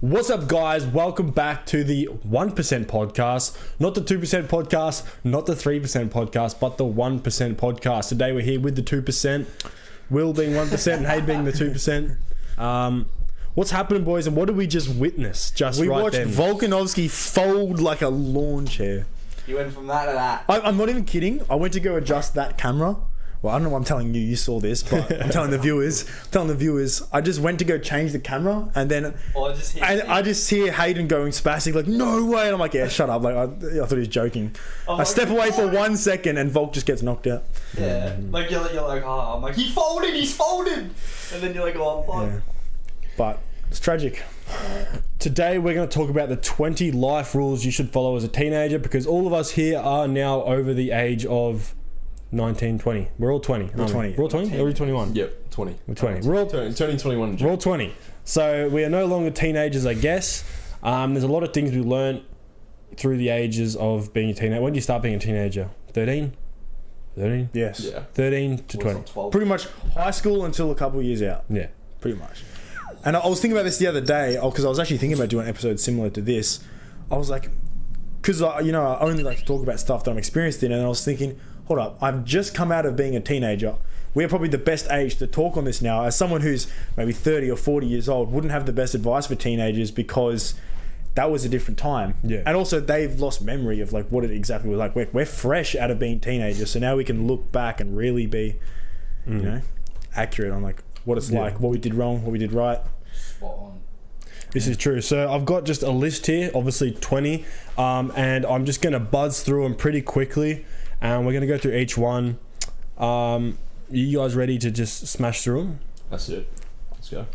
What's up, guys? Welcome back to the 1% podcast. Not the 2% podcast, not the 3% podcast, but the 1% podcast. Today we're here with the 2%. Will being 1% and Hayden being the 2%. What's happening, boys, and what did we just witness We right watched then? Volkanovski fold like a lawn chair. You went from that to that. I'm not even kidding. I went to go adjust that camera. Well, I don't know what I'm telling you. You saw this, but I'm telling the viewers. I just went to go change the camera, and then I just hear Hayden going spastic, like, "No way!" And I'm like, "Yeah, shut up!" Like I thought he was joking. I step away for 1 second, and Volk just gets knocked out. Yeah, like you're like, oh, I'm like, he's folded, and then you're like, oh, fuck. Yeah. But it's tragic. Today we're going to talk about the 20 life rules you should follow as a teenager, because all of us here are now over the age of 19, 20. We're all 20. We're 20. We're all 20? Or are we 21? Yep, 20. We're 20. We're all turning 21. We're all 20. So we are no longer teenagers, I guess. There's a lot of things we learned through the ages of being a teenager. When do you start being a teenager? 13? 13? Yes. Yeah. 13 to 20. 12. Pretty much high school until a couple of years out. Yeah. Pretty much. And I was thinking about this the other day, because I was actually thinking about doing an episode similar to this. I was like, because I only like to talk about stuff that I'm experienced in, and I was thinking, hold up, I've just come out of being a teenager. We're probably the best age to talk on this now. As someone who's maybe 30 or 40 years old, wouldn't have the best advice for teenagers because that was a different time. Yeah. And also they've lost memory of like what it exactly was like. We're fresh out of being teenagers, so now we can look back and really be, accurate on like what it's like, what we did wrong, what we did right. Spot on. This is true. So I've got just a list here, obviously 20, and I'm just going to buzz through them pretty quickly, and we're going to go through each one. You guys ready to just smash through them? That's it. Let's go.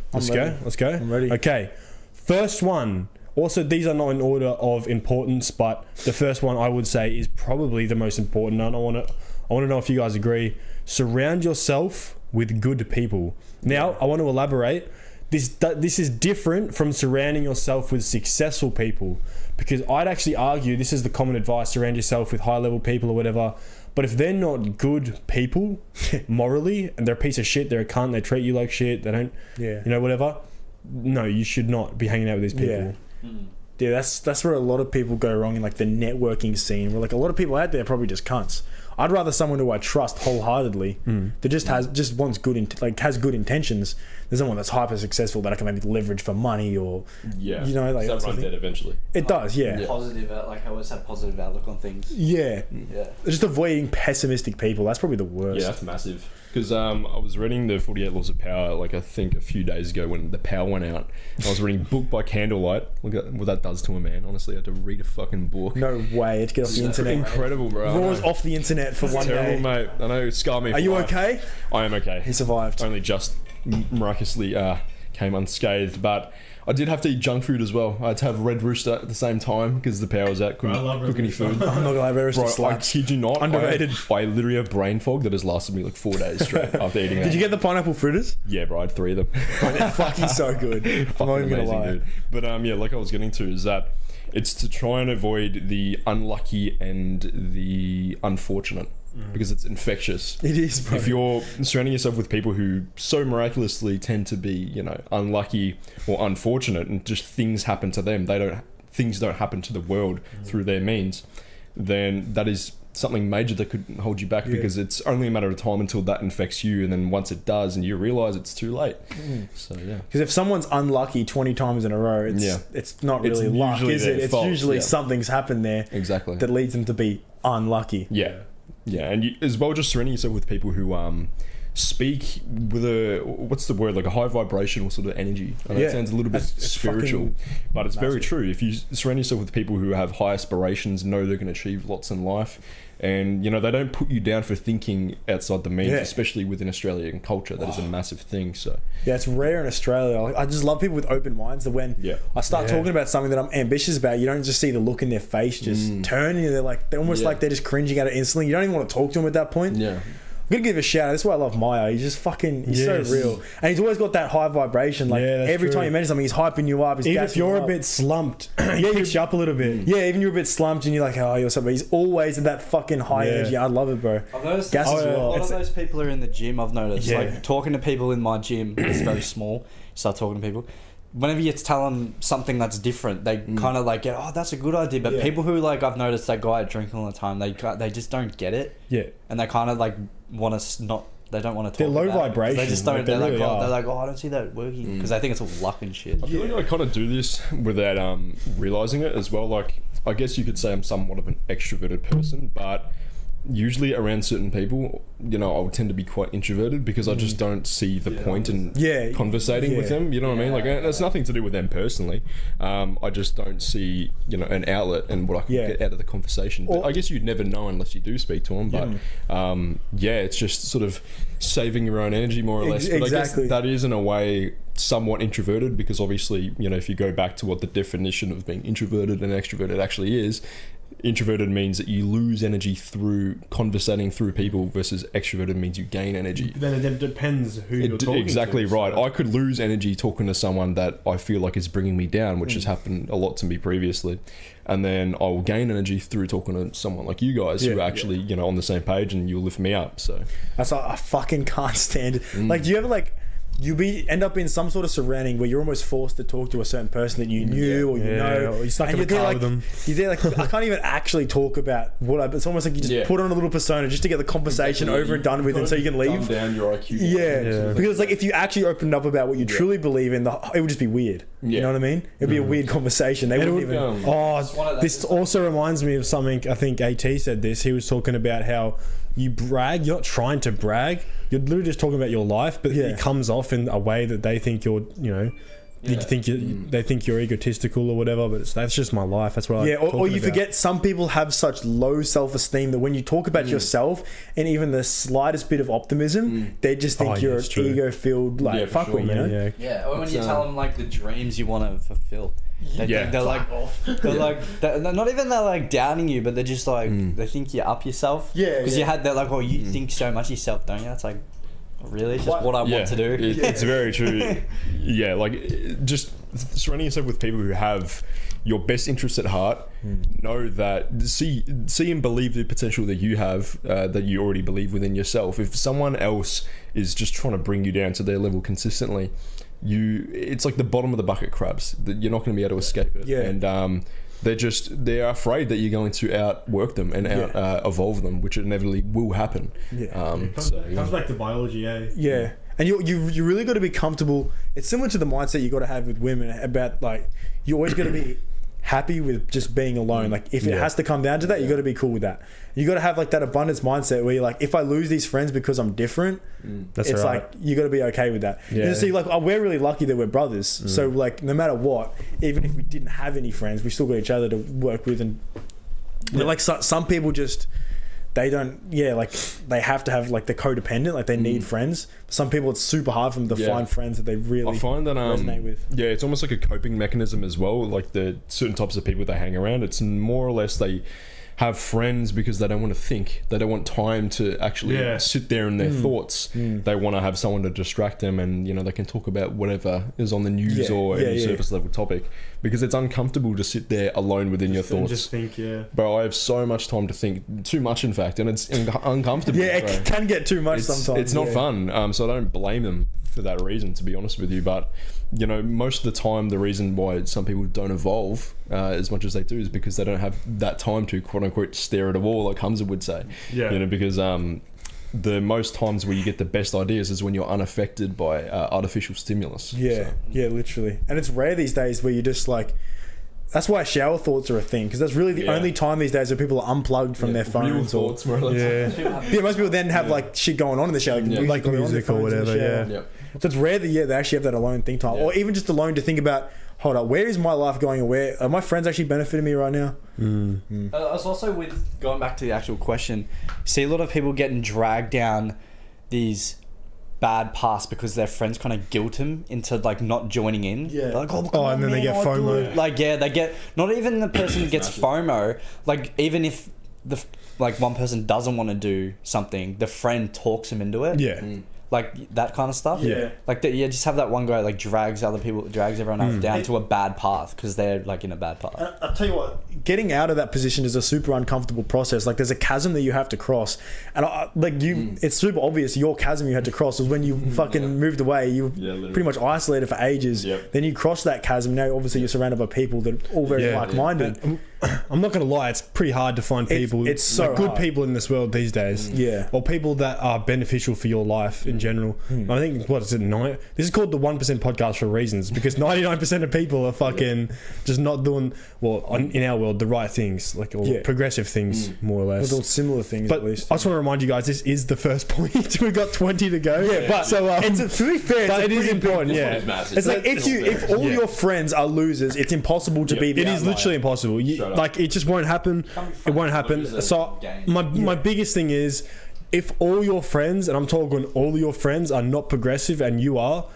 Let's go. I'm ready. Okay. First one. Also, these are not in order of importance, but the first one I would say is probably the most important. And I want to know if you guys agree. Surround yourself with good people. Now, I want to elaborate. This is different from surrounding yourself with successful people, because I'd actually argue this is the common advice: surround yourself with high-level people or whatever. But if they're not good people morally, and they're a piece of shit, they're a cunt, they treat you like shit, they don't, whatever. No, you should not be hanging out with these people. Yeah, that's where a lot of people go wrong in like the networking scene. Where like a lot of people out there are probably just cunts. I'd rather someone who I trust wholeheartedly that just wants has good intentions than someone that's hyper successful that I can maybe leverage for money or Yeah. like that runs dead eventually. It does, yeah. Positive, like I always have positive outlook on things. Yeah. Yeah. Just avoiding pessimistic people. That's probably the worst. Yeah, that's massive. Because I was reading the 48 Laws of Power, like I think a few days ago when the power went out. And I was reading book by candlelight. Look at what that does to a man. Honestly, I had to read a fucking book. No way. To get off the internet. Incredible, bro. Raw's off the internet for one Terrible, day. mate. I know, it scarred me for Are you life. okay? I am okay. He survived. Only just miraculously came unscathed, but I did have to eat junk food as well. I had to have Red Rooster at the same time because the power was out. Couldn't cook any food. I'm not gonna lie, Red Bro, I slaps. kid you not. Underrated. I literally have brain fog that has lasted me like 4 days straight after eating that. Did you get the pineapple fritters? Yeah, bro, I had 3 of them. They're fucking so good. I'm not even gonna lie. Dude. But like I was getting to is that it's to try and avoid the unlucky and the unfortunate. Because it's infectious. It is, bro. If you're surrounding yourself with people who so miraculously tend to be, unlucky or unfortunate, and just things happen to them, things don't happen to the world through their means, then that is something major that could hold you back, because it's only a matter of time until that infects you, and then once it does and you realize it's too late. So yeah, because if someone's unlucky 20 times in a row, it's not really luck, is it? It's fault. Usually something's happened there exactly that leads them to be unlucky. Yeah, and you, as well, just surrounding yourself with people who speak with a high vibrational sort of energy. I know it sounds a little bit spiritual, but it's very true. If you surround yourself with people who have high aspirations, know they're going to achieve lots in life, and they don't put you down for thinking outside the means, especially within Australian culture. That is a massive thing. So yeah, it's rare in Australia. Like, I just love people with open minds that when I start talking about something that I'm ambitious about, you don't just see the look in their face just turn, and they're almost like they're just cringing at it instantly. You don't even want to talk to them at that point. I'm gonna give a shout out. That's why I love Maya. He's just he's so real. And he's always got that high vibration. Like every time you mention something, he's hyping you up. Even if you're a bit slumped, he picks you up a little bit. Yeah, even you're a bit slumped and you're like, oh, you're something. He's always at that fucking high energy. I love it, bro. I've noticed Gas a as well. lot of those people are in the gym. I've noticed, like talking to people in my gym. It's very small. Start talking to people. whenever you tell them something that's different, they kind of like get, oh, that's a good idea. But people who like I've noticed that go out drinking all the time, they just don't get it. Yeah. And they kind of like want to not. They don't want to talk. They're low about vibration. They just don't. Like, they're really like, are. oh, I don't see that working because I think it's all luck and shit. I feel like I kind of do this without realizing it as well. Like, I guess you could say I'm somewhat of an extroverted person, but usually around certain people, you know, I would tend to be quite introverted because I just don't see the point in conversating with them. You know what I mean? Like, it's nothing to do with them personally. I just don't see, you know, an outlet and what I can get out of the conversation. But I guess you'd never know unless you do speak to them. But it's just sort of saving your own energy more or less. But I guess that is in a way somewhat introverted because obviously, you know, if you go back to what the definition of being introverted and extroverted actually is, introverted means that you lose energy through conversating through people versus extroverted means you gain energy. Then it depends who you're talking to. Exactly right. I could lose energy talking to someone that I feel like is bringing me down, which has happened a lot to me previously. And then I will gain energy through talking to someone like you guys who are actually, you know, on the same page and you'll lift me up. So that's like, I fucking can't stand it. Like, do you ever like end up in some sort of surrounding where you're almost forced to talk to a certain person that you knew or you know, or you're stuck in a car with them. You're there like I can't even actually talk about it's almost like you just put on a little persona just to get the conversation over and done with, and so you can leave. Down your IQ. Because like if you actually opened up about what you truly believe in, it would just be weird. You know what I mean? It'd be a weird conversation. They wouldn't even. This also reminds me of something. I think AT said this. He was talking about how you brag. You're not trying to brag. You're literally just talking about your life, but it comes off in a way that they think you're, you know, they think you're egotistical or whatever. But that's just my life. That's what I or you forget some people have such low self-esteem that when you talk about yourself and even the slightest bit of optimism, they just think you're an ego-filled like fuckwit, you know? Yeah, or when you tell them like the dreams you want to fulfill. They're like not even they're like downing you, but they're just like they think you're up yourself. Because you had that like, oh, you think so much of yourself, don't you? It's like, really, it's just what I want to do. It's very true. Like just surrounding yourself with people who have your best interests at heart. Know that see and believe the potential that you have, that you already believe within yourself. If someone else is just trying to bring you down to their level consistently, it's like the bottom of the bucket crabs that you're not going to be able to escape it. And they're afraid that you're going to outwork them and evolve them, which inevitably will happen. It comes back to biology. And you really got to be comfortable. It's similar to the mindset you got to have with women about like you always got to be happy with just being alone. Like if it has to come down to that, you got to be cool with that. You got to have like that abundance mindset where you're like, if I lose these friends because I'm different, it's like you got to be okay with that. You see, like we're really lucky that we're brothers. So like no matter what, even if we didn't have any friends, we still got each other to work with. And like some people just they don't like they have to have like the codependent, like they need friends. Some people it's super hard for them to find friends that they really I find that resonate with. It's almost like a coping mechanism as well. Like the certain types of people they hang around, it's more or less they have friends because they don't want to think. They don't want time to actually sit there in their thoughts. They want to have someone to distract them, and you know they can talk about whatever is on the news or any surface level topic, because it's uncomfortable to sit there alone within your thoughts. Just think, But I have so much time to think, too much in fact, and it's uncomfortable. It can get too much sometimes. It's not fun. So I don't blame them for that reason, to be honest with you. But you know, most of the time, the reason why some people don't evolve as much as they do is because they don't have that time to quote unquote stare at a wall, like Hamza would say. You know, because the most times where you get the best ideas is when you're unaffected by artificial stimulus. Literally. And it's rare these days where you just like. That's why shower thoughts are a thing, because that's really the only time these days where people are unplugged from their phones. Real thoughts, more or less. Most people then have like shit going on in the shower, like music or whatever. So it's rare that they actually have that alone think time, or even just alone to think about. Hold up, where is my life going, and where are my friends actually benefiting me right now? It's also with going back to the actual question. See a lot of people getting dragged down these bad paths because their friends kind of guilt them into like not joining in. They're like, and then they get FOMO. Like they get not even the person gets FOMO. Like even if like one person doesn't want to do something, the friend talks them into it. like that kind of stuff. Yeah. Like just have that one guy like drags everyone else down to a bad path because they're like in a bad path. I'll tell you what, getting out of that position is a super uncomfortable process. Like there's a chasm that you have to cross, and it's super obvious your chasm you had to cross was when you fucking moved away. You pretty much isolated for ages. Yep. Then you cross that chasm. Now obviously you're surrounded by people that are all very like-minded. I'm not gonna lie, it's pretty hard to find people. It's so like, good hard. people in this world these days. Yeah. Or people that are beneficial for your life in general. I think this is called the 1% podcast for reasons, because 99% of people are fucking just not doing in our world the right things, like progressive things more or less. With all similar things, but at least. I just want to remind you guys, this is the first point. We've got 20 to go. Yeah, but so it's to be fair, but it is important. It's like if all your friends are losers, it's impossible to be the It is outlier. literally impossible. Like it just won't happen. It won't happen. So my biggest thing is, if all your friends, and I'm talking all your friends, are not progressive and you are,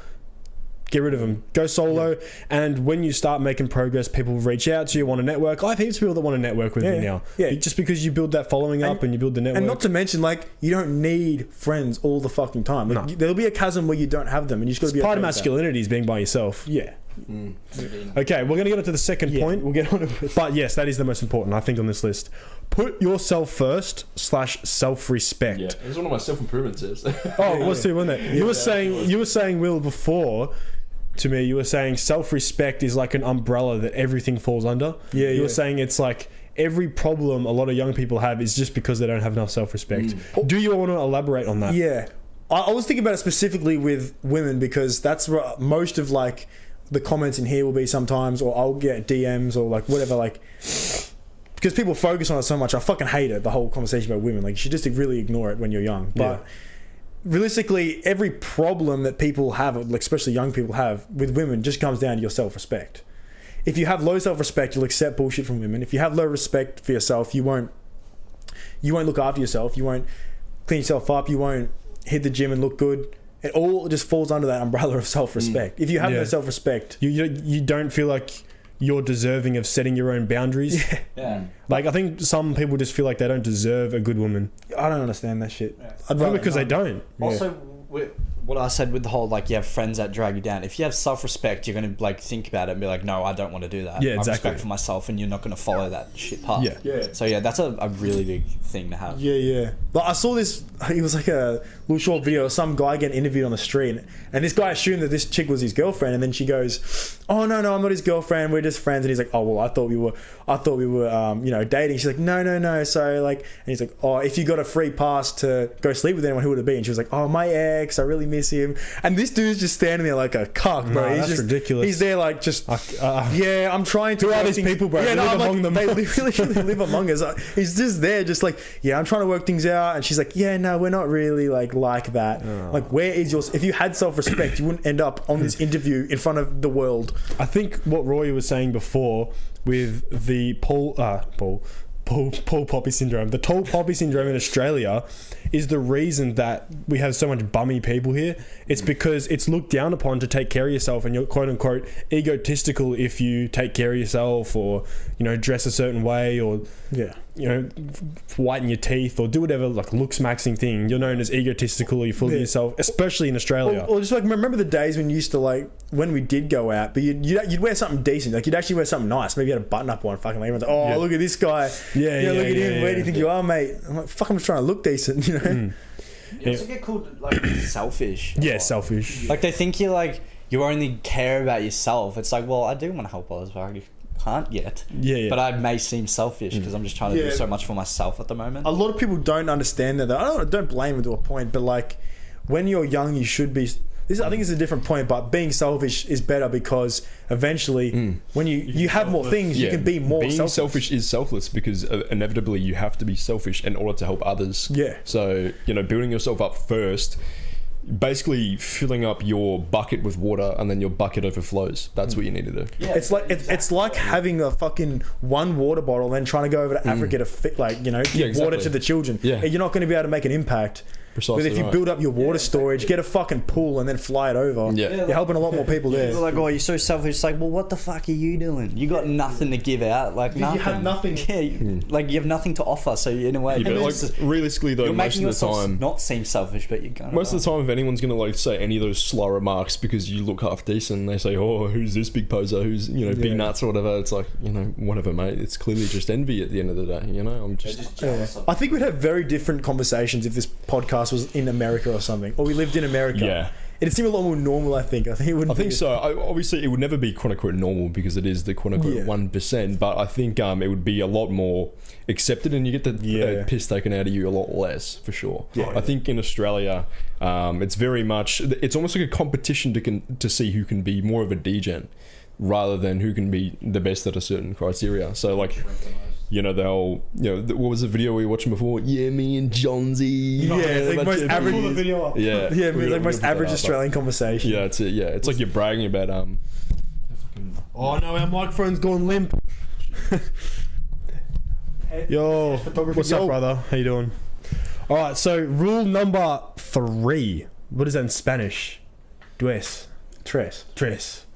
get rid of them. Go solo. And when you start making progress, people reach out to you, want to network. I have heaps of people that want to network with me now. Yeah. Just because you build that following up and you build the network. And not to mention, like, you don't need friends all the fucking time. Like, there'll be a chasm where you don't have them, and you just got to be part of masculinity is being by yourself. Yeah. Okay, we're going to get onto the second point. We'll get on to it. But yes, that is the most important, I think, on this list. Put yourself first / self-respect. Yeah, it's one of my self-improvement tips. What's too, wasn't it? You were saying, Will, before to me, you were saying self-respect is like an umbrella that everything falls under. You were saying it's like every problem a lot of young people have is just because they don't have enough self-respect. Do you want to elaborate on that? Yeah. I was thinking about it specifically with women, because that's what most of like the comments in here will be sometimes, or I'll get DMs or like whatever, like, because people focus on it so much. I fucking hate it, the whole conversation about women. Like, you should just really ignore it when you're young. But realistically, every problem that people have, like especially young people have with women, just comes down to your self-respect. If you have low self-respect, you'll accept bullshit from women. If you have low respect for yourself, you won't look after yourself. You won't clean yourself up. You won't hit the gym and look good. It all just falls under that umbrella of self-respect. If you have no self-respect, you don't feel like you're deserving of setting your own boundaries. Like, I think some people just feel like they don't deserve a good woman. I don't understand that shit. Because they don't. Also, what I said with the whole, like, you have friends that drag you down. If you have self-respect, you're going to, like, think about it and be like, no, I don't want to do that. Yeah, exactly. I have respect for myself, and you're not going to follow that shit path. So, that's a really big thing to have. Like, I saw this, it was like a little short video of some guy getting interviewed on the street, and this guy assumed that this chick was his girlfriend, and then she goes, oh, no, I'm not his girlfriend, we're just friends. And he's like, oh, well, I thought we were dating. She's like, no. So, like, and he's like, oh, if you got a free pass to go sleep with anyone, who would it be? And she was like, oh, my ex, I really miss him. And this dude's just standing there like a cuck, bro. That's just ridiculous. He's there like just I'm trying to. Who are these people, bro? Yeah, live among them. They literally live among us. He's just there, just like, I'm trying to work things out. And she's like, no, we're not really like that. Like, where is your? If you had self-respect, you wouldn't end up on this interview in front of the world. I think what Roy was saying before with the Paul Poppy syndrome. The tall poppy syndrome in Australia is the reason that we have so much bummy people here. It's because it's looked down upon to take care of yourself, and you're quote unquote egotistical if you take care of yourself, or dress a certain way, or whiten your teeth, or do whatever like looks maxing thing. You're known as egotistical, or you're full of yourself, especially in Australia. Or just like, remember the days when you used to, like, when we did go out, but you'd wear something decent, like you'd actually wear something nice. Maybe you had a button up on, fucking like, everyone's like, look at this guy. Look at him. Where do you think you are, mate? I'm like, fuck, I'm just trying to look decent, You also get called like selfish. Selfish. Like, they think you only care about yourself. It's like, well, I do want to help others, but I can't yet. But I may seem selfish because I'm just trying to do so much for myself at the moment. A lot of people don't understand that. I don't blame them to a point, but like, when you're young, you should be. I think it's a different point, but being selfish is better, because eventually, when you have more things, you can be more selfish. Being selfish is selfless, because inevitably you have to be selfish in order to help others. So, building yourself up first, basically filling up your bucket with water, and then your bucket overflows. That's what you need to do. It's like having a fucking one water bottle and then trying to go over to Africa to give water to the children. You're not going to be able to make an impact. Precisely. But if you right. build up your water storage, get a fucking pool and then fly it over, you're helping a lot more people there. People are like, oh, you're so selfish. It's like, well, what the fuck are you doing? You got nothing to give out, like nothing. You have nothing. Yeah, like you have nothing to offer. So in a way, Yeah, but like realistically though, you're most making of the yourself time, not seem selfish, but you're gonna. most of the time, if anyone's gonna like say any of those slow remarks because you look half decent, they say, "Oh, who's this big poser? Who's big nuts or whatever?" It's like whatever, mate. It's clearly just envy at the end of the day. I'm just jealous of I think we'd have very different conversations if this podcast was in America or something, or we lived in America. Yeah. It'd seem a lot more normal, I think. I think it wouldn't. I think so. Obviously, it would never be quote unquote normal because it is the quote unquote 1%. But I think it would be a lot more accepted, and you get the piss taken out of you a lot less for sure. Yeah. I think in Australia, it's very much. It's almost like a competition to see who can be more of a degen, rather than who can be the best at a certain criteria. So like. They'll what was the video we were watching before? Yeah, me and Johnsy. Yeah, it's like most average. Pull the video up. Yeah, Yeah, it's like most average Australian conversation. Yeah, it's it's like you're bragging about Oh no, our microphone's gone limp. Yo, what's up, brother? How you doing? All right, so rule number 3. What is that in Spanish? Tres. Tres.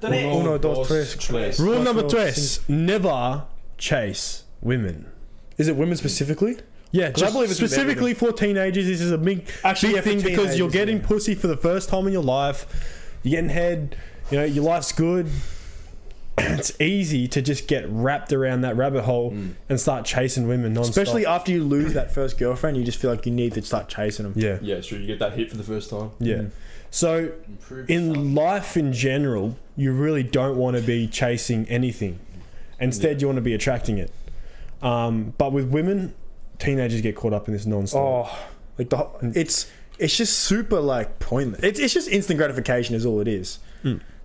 Uno, dos, tres. Rule number 3: never chase women. Is it women specifically? Yeah, I just believe it's with specifically for teenagers. This is a big Actually, thing for because you're teenagers, getting yeah. pussy for the first time in your life. You're getting head. Your life's good. It's easy to just get wrapped around that rabbit hole and start chasing women non-stop. Especially after you lose that first girlfriend, you just feel like you need to start chasing them. Yeah. Yeah, it's true. You get that hit for the first time. Yeah. So in life in general, you really don't want to be chasing anything. Instead, you want to be attracting it. But with women, teenagers get caught up in this non-stop. Oh, like it's just super like pointless. It's just instant gratification is all it is.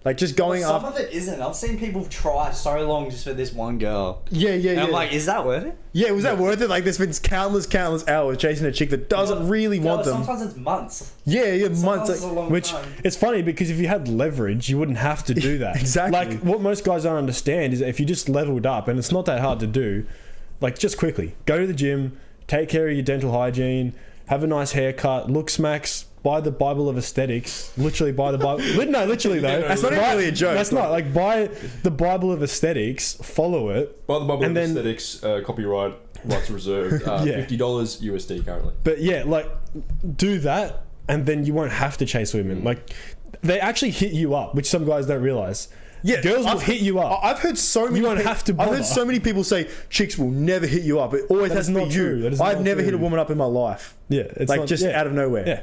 Like just going Some up. of it isn't. I've seen people try so long just for this one girl. Yeah. And I'm like, is that worth it? Yeah, was that worth it? Like there's been countless hours chasing a chick that doesn't really want them. Sometimes it's months. Yeah, months. Sometimes it's a Like, long Which time. it's funny because if you had leverage, you wouldn't have to do that. Exactly. Like what most guys don't understand is that if you just leveled up, and it's not that hard to do, like just quickly go to the gym, take care of your dental hygiene, have a nice haircut, look smacks, buy the Bible of aesthetics. Literally buy the Bible. No, literally though. That's not even really a joke. That's not like buy the Bible of aesthetics, follow it. By the Bible And of then- Aesthetics, copyright rights reserved, $50 USD currently. But yeah, like do that, and then you won't have to chase women. Like they actually hit you up, which some guys don't realize. Yeah, girls will hit you up. I've heard so many. You won't have to I've bother. heard so many people say chicks will never hit you up. It always That has is to be not you. true. That is I've not never hit a true. woman up in my life. Yeah, it's Like not, just yeah. out of nowhere. Yeah.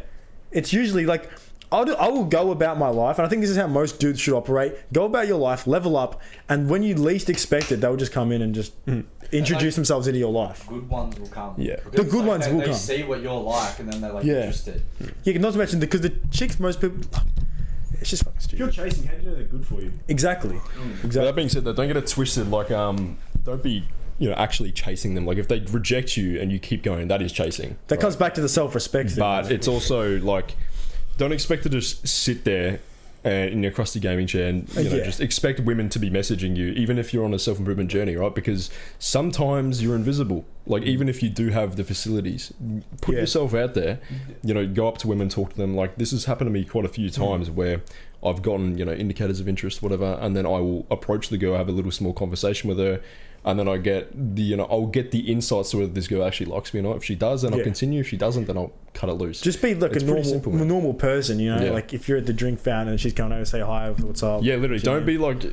It's usually like I will go about my life, and I think this is how most dudes should operate. Go about your life, level up, and when you least expect it, they'll just come in and just introduce themselves into your life. Good ones will come. Yeah. Because The good ones will they come. see what you're like, and then they're like Yeah. interested. Yeah, not to mention because the chicks, most people, it's just fucking If you're stupid. chasing, how do you know they're good for you? Exactly. But that being said, though, don't get it twisted. Like, don't be actually chasing them. Like, if they reject you and you keep going, that is chasing. That comes back to the self-respect thing. But it's also like, don't expect to just sit there in your crusty gaming chair and just expect women to be messaging you, even if you're on a self-improvement journey, right? Because sometimes you're invisible. Like, even if you do have the facilities, put yourself out there. Go up to women, talk to them. Like, this has happened to me quite a few times where I've gotten indicators of interest, whatever, and then I will approach the girl, have a little small conversation with her. And then I get I'll get the insights to whether this girl actually likes me or not. If she does, then I'll continue. If she doesn't, then I'll cut it loose. Just be like It's a pretty simple, man. normal person, Yeah. Like if you're at the drink fountain and she's coming over, say hi, what's up? Yeah, literally. Don't be like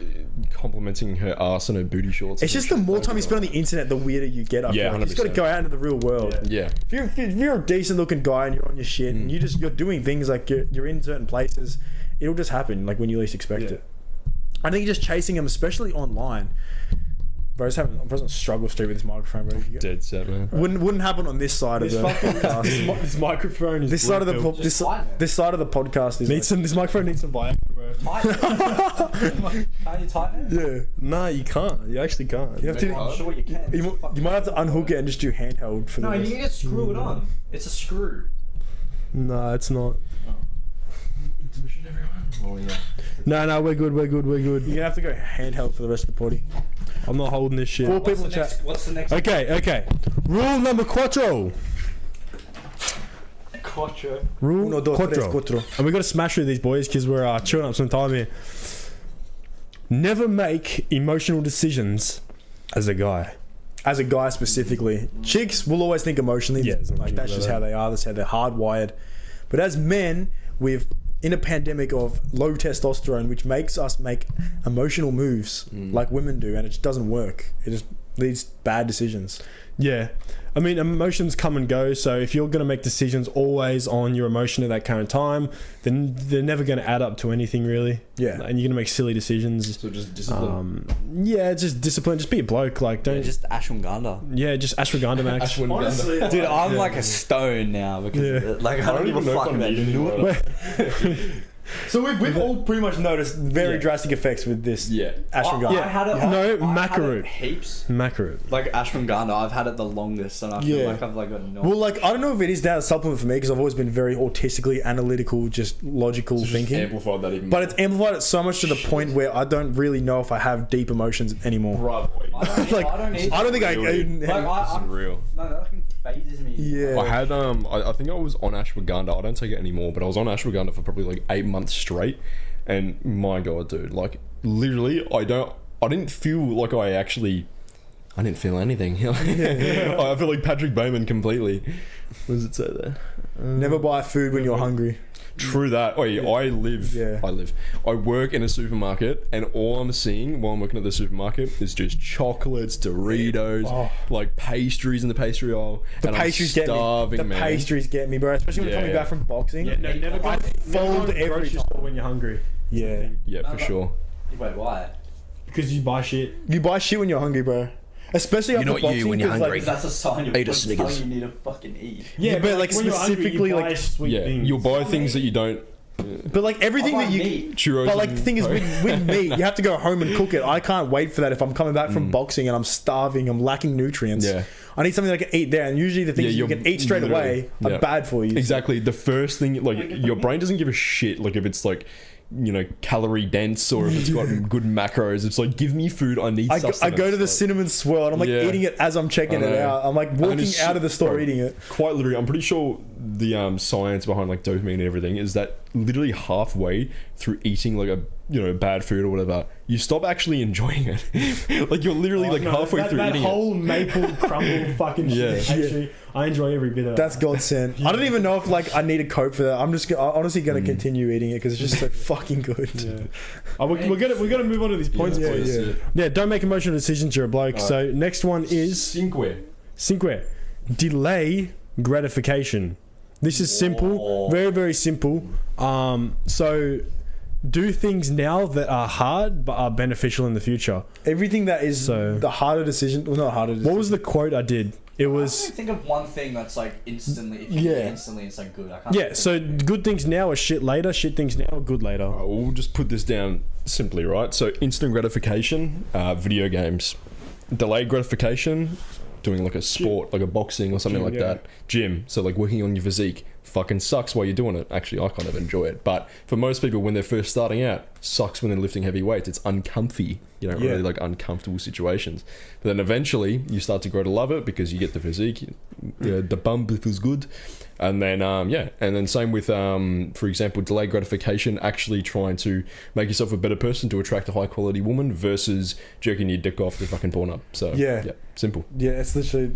complimenting her ass and her booty shorts. It's just the more time you spend on the internet, the weirder you get. I feel like. You just got to 100%. go out into the real world. Yeah. If you're a decent looking guy and you're on your shit and you're doing things like you're in certain places, it'll just happen like when you least expect it. I think just chasing them, especially online. Bro's having struggle street with this microphone, bro. Dead set, man. Wouldn't happen on this side of the podcast. This microphone is This side of the brutal. this side of the podcast is This microphone needs some Viagra, bro. Can't you tighten it? yeah. No, you can't. You actually can't. You have to. I'm sure you can. You might have to unhook it and just do handheld for the No, you rest. need to screw it on. It's a screw. No, it's not. No, we're good. You're gonna have to go handheld for the rest of the party. I'm not holding this shit. Four people chat. What's the next? Okay. Rule number 4. Rule Uno, dos, tres, cuatro. cuatro. And we got to smash through these boys because we're chewing up some time here. Never make emotional decisions as a guy. As a guy specifically, chicks will always think emotionally. Yeah, like that's just how they are. That's how they're hardwired. But as men, we've in a pandemic of low testosterone, which makes us make emotional moves like women do, and it just doesn't work. It just leads to bad decisions. Yeah. I mean, emotions come and go. So if you're going to make decisions always on your emotion at that current time, then they're never going to add up to anything really. Yeah. And you're going to make silly decisions. So just discipline. Yeah, just discipline. Just be a bloke. Like, don't. Yeah, just ashwagandha. Yeah, just ashwagandha, Max. Honestly, Dude, I'm like a stone now because like I don't give a know if fuck I'm about eating it. so we've all pretty much noticed very drastic effects with this. Yeah. Ashwagandha. I had it. No, I had macaroon. it heaps. Macaroon. Like ashwagandha, I've had it the longest, and I feel like I've like got no. Well, like I don't know if it is now a supplement for me because I've always been very autistically analytical, just logical So just thinking. amplified that even But it's amplified it so much to the point where I don't really know if I have deep emotions anymore. Like, I don't think I. Like, This is real. No, that fucking phases me. Yeah. I had I think I was on ashwagandha. I don't take it anymore, but I was on ashwagandha for probably like 8 months straight, and my god, dude, like literally, I didn't feel like I didn't feel anything. I feel like Patrick Bowman completely. What does it say there? Never buy food when you're hungry. True that. Wait, I work in a supermarket, and all I'm seeing while I'm working at the supermarket is just chocolates, Doritos, like pastries in the pastry aisle. The pastries get me. The pastries get me, bro. Especially when I'm coming back from boxing. Yeah, no, never go. Fold every time when you're hungry. Yeah. Yeah, for sure. Wait, why? Because you buy shit. You buy shit when you're hungry, bro. Especially after boxing. when you're 'cause, hungry. Like, That's a sign Eat a of Snickers. you need to fucking eat. Yeah, but like when you're hungry, specifically, you buy like sweet Yeah, things. you'll buy things that you don't. but like everything I that buy you. meat. Churros. But like the and thing is Coke. with meat, you have to go home and cook it. I can't wait for that if I'm coming back from boxing and I'm starving, I'm lacking nutrients. Yeah. I need something that I can eat there, and usually the things you you're can eat straight away literally- are bad for you. Exactly. The first thing, like, your brain doesn't give a shit, like, if it's, like, you know, calorie dense or if it's got good macros. It's like, give me food, I need I sustenance. go to the Like, cinnamon swirl and I'm like Yeah. eating it as I'm checking I it know. out. I'm like walking it's- out of the store bro, eating it. Quite literally, I'm pretty sure the science behind, like, dopamine and everything is that literally halfway through eating, like, a, you know, bad food or whatever, you stop actually enjoying it. Like, you're literally, like, halfway through that eating whole maple crumble fucking shit. Yeah. Actually, I enjoy every bit of That's that. godsend. I don't even know if like I need a cope for that. I'm honestly gonna continue eating it because it's just so fucking good. Yeah. Oh, we're gonna move on to these points, Yeah, boys. yeah. Yeah, don't make emotional decisions. You're a bloke. So next one is cinque. Delay gratification. This is simple, very very simple. So do things now that are hard but are beneficial in the future. Everything that is the harder decision, well, not harder. What was the quote I did? It I was can't think of one thing that's like instantly. If you do it instantly, it's like good. I can't. yeah. So good things now are shit later. Shit things now are good later. We'll just put this down simply, right? So instant gratification, video games. Delayed gratification, doing like a sport, like a boxing or something Gym, like yeah. that. Gym, so like working on your physique. Fucking sucks while you're doing it. Actually, I kind of enjoy it. But for most people, when they're first starting out, sucks when they're lifting heavy weights. It's uncomfy. You know, really like uncomfortable situations. But then eventually, you start to grow to love it because you get the physique. The bump feels good. And then, and then same with, for example, delayed gratification, actually trying to make yourself a better person to attract a high quality woman versus jerking your dick off to fucking porn up. So, simple. Yeah, it's literally.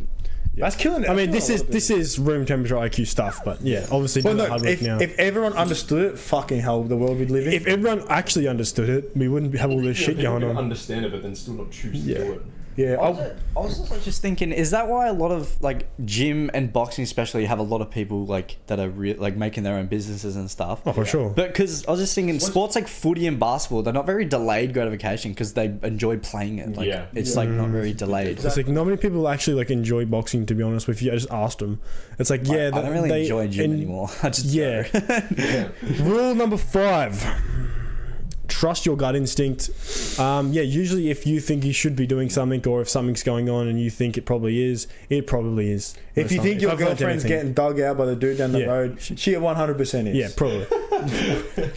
That's killing it. I mean, this is room temperature IQ stuff, but yeah, obviously. Well, do the no, hard work if, now. if everyone understood it, fucking hell, the world we'd live in. If everyone actually understood it, we wouldn't have all this shit going on. Understand it, but then still not choose to do it. Yeah, I was also just thinking, is that why a lot of like gym and boxing especially have a lot of people like that are like making their own businesses and stuff? Oh, for sure. But because I was just thinking, sports like footy and basketball, they're not very delayed gratification because they enjoy playing it. Like, it's like not very delayed. It's like not many people actually like enjoy boxing. To be honest with you, I just asked them. It's like I don't really enjoy gym anymore. I just Rule number 5. Trust your gut instinct. Usually if you think you should be doing something or if something's going on and you think it probably is, it probably is. If you think your I've learned girlfriend's anything. getting dug out by the dude down the road, she 100% is. Yeah, probably.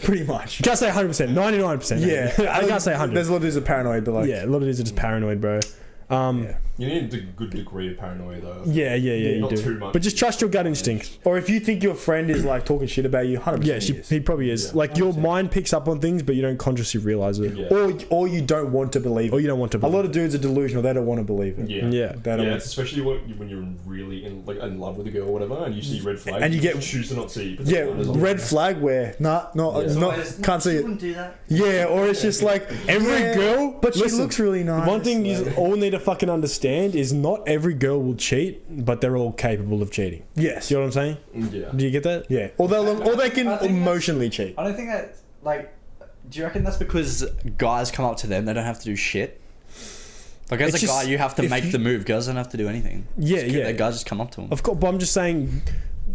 Pretty much. You can't say 100%, 99%. Yeah. I can't say 100. There's a lot of dudes that are paranoid, but like... Yeah, a lot of dudes are just paranoid, bro. You need a good degree of paranoia though. Yeah, you Not do. too much. But just trust your gut instinct. Or if you think your friend is like talking shit about you, 100%. Yeah, he probably is. Yeah. Like your mind picks up on things, but you don't consciously realize it. Yeah. Or you don't want to believe it. Or you don't want to. A lot of dudes are delusional. They don't want to believe it. Yeah. They don't want It's especially when you're really in love with a girl or whatever, and you see red flags, And you get- choose to not see. But Yeah, red flag where can't see it. Wouldn't do that. Yeah, or it's just like Every girl, but she listen, looks really nice. One thing like- you all need to fucking understand is not every girl will cheat, but they're all capable of cheating. yes, You know what I'm saying? Yeah. Do you get that? yeah, or they can I think emotionally cheat. I don't think that, like, do you reckon that's because guys come up to them, they don't have to do shit? Like, as It's a just- guy, you have to if make you- the move. Girls don't have to do anything. Yeah, Just, yeah. The guys just come up to them. Of course, but I'm just saying,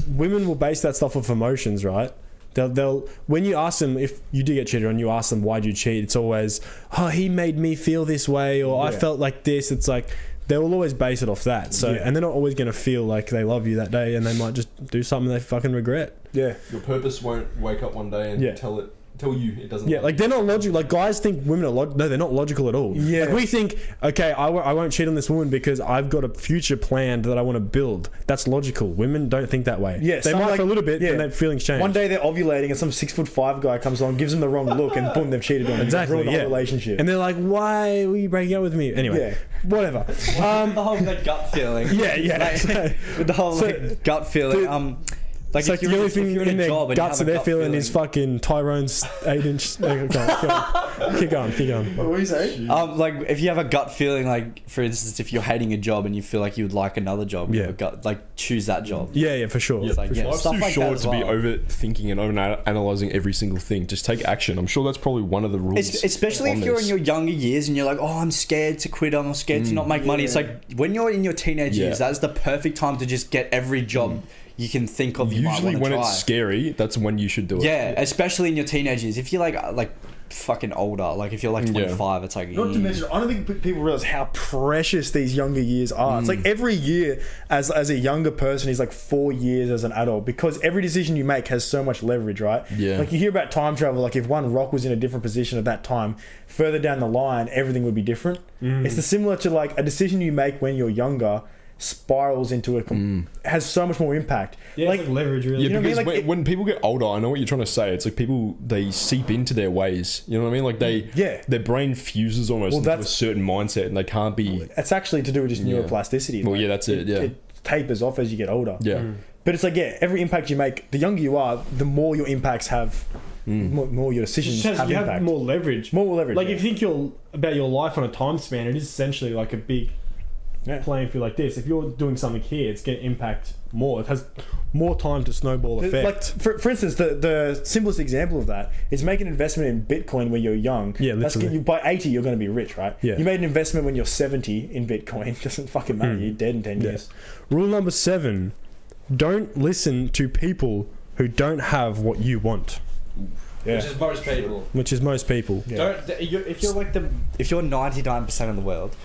women will base that stuff off emotions, right? They'll when you ask them if you do get cheated on, you ask them why'd you cheat. It's always, oh, he made me feel this way, or I Yeah. felt like this. It's like they will always base it off that. So, and they're not always going to feel like they love you that day, and they might just do something they fucking regret. Yeah, Your purpose won't wake up one day and Yeah. tell you it doesn't. Yeah, like they're not logical. Like guys think women are no, they're not logical at all. Yeah. Like we think, okay, I won't cheat on this woman because I've got a future planned that I want to build. That's logical. Women don't think that way. Yeah, they some, might like- for a little bit, yeah. and their feelings change. one day they're ovulating and some 6'5" guy comes along, gives them the wrong look, and boom, they've cheated on you. Exactly, Ruined the yeah. whole relationship. and they're like, "Why were you breaking up with me?" Anyway, whatever. the whole gut feeling. Yeah. With the whole So- gut feeling. Dude, Like It's like the only thing in their guts that they're feeling is fucking Tyrone's 8-inch. Keep going. What were you saying? like if you have a gut feeling, like for instance, if you're hating a job and you feel like you would like another job, you have a gut, like choose that job. Yeah, for sure. It's like, yeah, Life's stuff too like short that as to be well. overthinking and over-analyzing every single thing. Just take action. I'm sure that's probably one of the rules. Especially on if you're this. in your younger years and you're like, oh, I'm scared to quit, I'm scared to not make money. It's like when you're in your teenage years, that's the perfect time to just get every job you can think of. Usually when it's scary, that's when you should do it. Yeah, especially in your teenage years. If you're like fucking older, like if you're like 25, it's like Not to mention, I don't think people realize how precious these younger years are. It's like every year as a younger person is like 4 years as an adult, because every decision you make has so much leverage, right? Yeah. Like you hear about time travel, like if one rock was in a different position at that time, further down the line, everything would be different. It's similar to like a decision you make when you're younger spirals into has so much more impact. Yeah, like leverage, really. Yeah, know what I mean? because Like, when people get older, I know what you're trying to say. It's like people, they seep into their ways. You know what I mean? Like their brain fuses almost into a certain mindset, and they can't be. It's actually to do with just neuroplasticity. Well, yeah, that's it. Yeah, it tapers off as you get older. yeah. But it's like, every impact you make, the younger you are, the more your impacts have, more your decisions have you impact. have more leverage. More leverage. Like yeah. if you think about your life on a time span, it is essentially like a big playing field like this. If you're doing something here, it's going to impact more. It has more time to snowball effect. Like for instance, the simplest example of that is make an investment in Bitcoin when you're young. Yeah, literally. By 80, you're going to be rich, right? Yeah. You made an investment when you're 70 in Bitcoin. Doesn't fucking matter. You're dead in 10 years. Rule number 7: don't listen to people who don't have what you want, Yeah. Which is most people. which is most people. Yeah. If you're 99% of the world,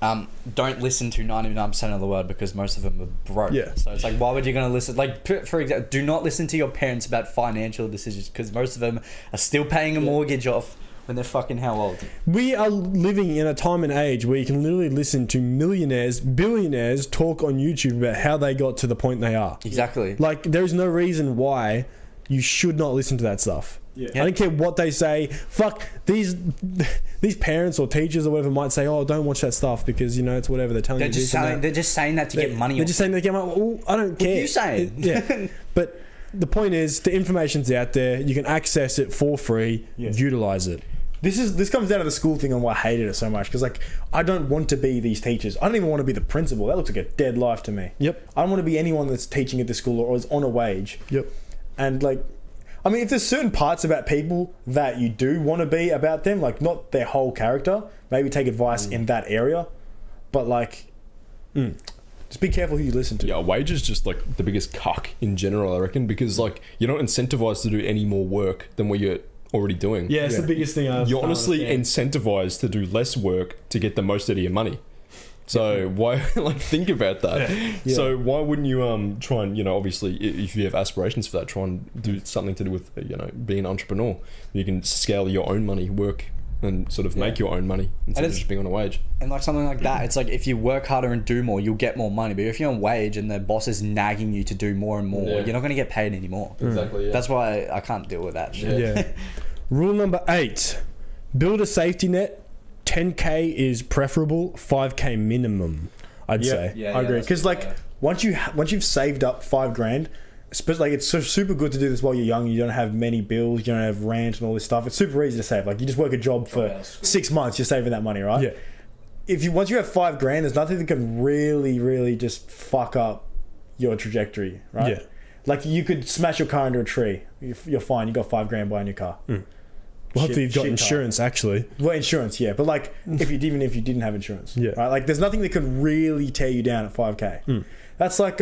don't listen to 99% of the world, because most of them are broke. Yeah. So it's like, why would you going to listen? Like, for example, do not listen to your parents about financial decisions, because most of them are still paying a mortgage off when they're fucking how old? We are living in a time and age where you can literally listen to millionaires, billionaires talk on YouTube about how they got to the point they are. Exactly. Like, there is no reason why you should not listen to that stuff. Yeah. I don't care what they say. Fuck these parents or teachers or whatever might say, "Oh, don't watch that stuff because it's whatever they're telling They're you." just saying that to get money. They're just saying they get money. Well, I don't care. you saying? Yeah, but the point is, the information's out there. You can access it for free. Yeah. Utilize it. This comes down to the school thing and why I hated it so much, because like I don't want to be these teachers. I don't even want to be the principal. That looks like a dead life to me. Yep. I don't want to be anyone that's teaching at this school or is on a wage. Yep. And like, I mean, if there's certain parts about people that you do want to be about them, like not their whole character, maybe take advice in that area, but like, just be careful who you listen to. Yeah, a wage is just like the biggest cuck in general, I reckon, because like you're not incentivized to do any more work than what you're already doing. Yeah, it's the biggest thing. You're honestly incentivized to do less work to get the most out of your money. So why, think about that. Yeah. So why wouldn't you try and, obviously if you have aspirations for that, try and do something to do with, being an entrepreneur. You can scale your own money, work and sort of make your own money instead of just being on a wage. And like something like that, it's like if you work harder and do more, you'll get more money. But if you're on wage and the boss is nagging you to do more and more, you're not going to get paid anymore. Exactly. Yeah. That's why I can't deal with that shit. Yeah. Rule number 8: build a safety net. 10k is preferable. 5k minimum, I'd say. Yeah, I agree. Because once you've saved up $5,000, especially like it's super good to do this while you're young. You don't have many bills. You don't have rent and all this stuff. It's super easy to save. Like you just work a job for 6 months. You're saving that money, right? Yeah. Once you have $5,000, there's nothing that can really just fuck up your trajectory, right? Yeah. Like you could smash your car into a tree. You're fine. You got $5,000 buying a new car. Well, hopefully you've got insurance, actually. Well, insurance, yeah. But like, if you didn't have insurance, Yeah. right? Like, there's nothing that could really tear you down at 5k. That's like,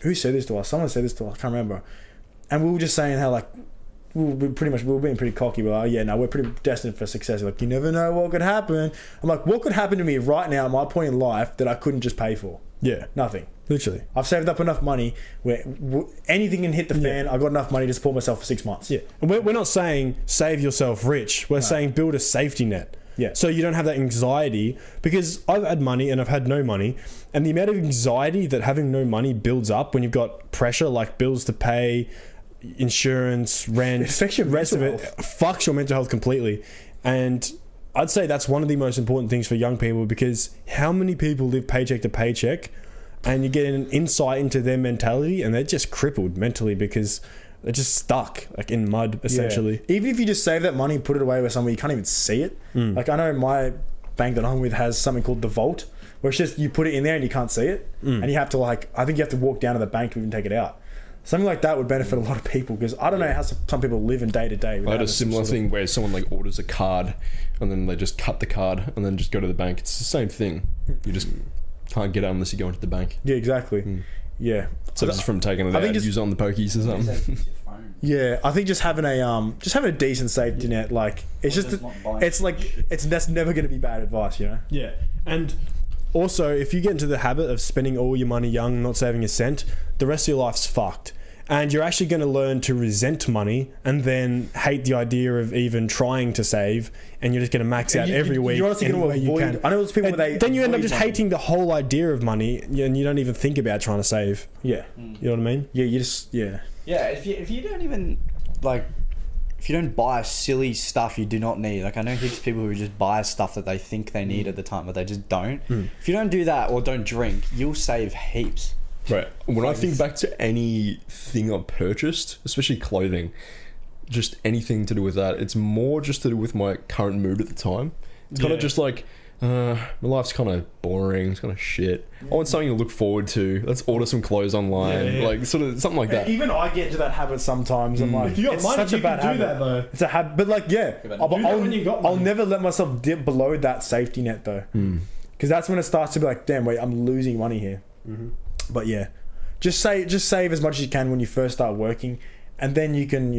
who said this to us? Someone said this to us. I can't remember. And we were just saying how like, we were being pretty cocky. We're like, we're pretty destined for success. Like, you never know what could happen. I'm like, what could happen to me right now at my point in life that I couldn't just pay for? Yeah. Nothing. Literally. I've saved up enough money where anything can hit the fan. I've got enough money to support myself for 6 months. Yeah. And we're not saying save yourself rich. We're saying build a safety net. Yeah. So you don't have that anxiety, because I've had money and I've had no money, and the amount of anxiety that having no money builds up when you've got pressure like bills to pay, insurance, rent, It affects your rest of mental it fucks your mental health completely. And I'd say that's one of the most important things for young people, because how many people live paycheck to paycheck, and you get an insight into their mentality and they're just crippled mentally because they're just stuck like in mud essentially. Yeah. Even if you just save that money and put it away where somewhere you can't even see it. Like I know my bank that I'm with has something called the vault, where it's just you put it in there and you can't see it, and you have to I think you have to walk down to the bank to even take it out. Something like that would benefit a lot of people, because I don't know how some people live in day to day. I had a similar thing where someone like orders a card and then they just cut the card and then just go to the bank. It's the same thing. You just can't get it unless you go into the bank. Yeah, exactly. Yeah. So just from taking it out, use it on the pokies or something. Yeah, I think just having a decent safety net, like that's never going to be bad advice, you know. Yeah, and also if you get into the habit of spending all your money young, not saving a cent, the rest of your life's fucked. And you're actually going to learn to resent money and then hate the idea of even trying to save, and you're just going to max out every week. You're honestly going to avoid. I know those people then you end up just hating the whole idea of money, and you don't even think about trying to save. Yeah, you know what I mean? Yeah, you just Yeah, if you don't even if you don't buy silly stuff you do not need. Like I know heaps of people who just buy stuff that they think they need at the time, but they just don't. If you don't do that or don't drink, you'll save heaps. Right. When I think back to anything I've purchased, especially clothing, just anything to do with that, it's more just to do with my current mood at the time. It's kind of just like, my life's kind of boring, it's kind of shit. I want something to look forward to. Let's order some clothes online. Like sort of something like that. Even I get into that habit sometimes. I'm like, if you got it's money, such a you bad can do habit. that though. It's a habit, but like I'll never let myself dip below that safety net though, because that's when it starts to be like, damn, wait, I'm losing money here. But yeah, just save as much as you can when you first start working, and then you can,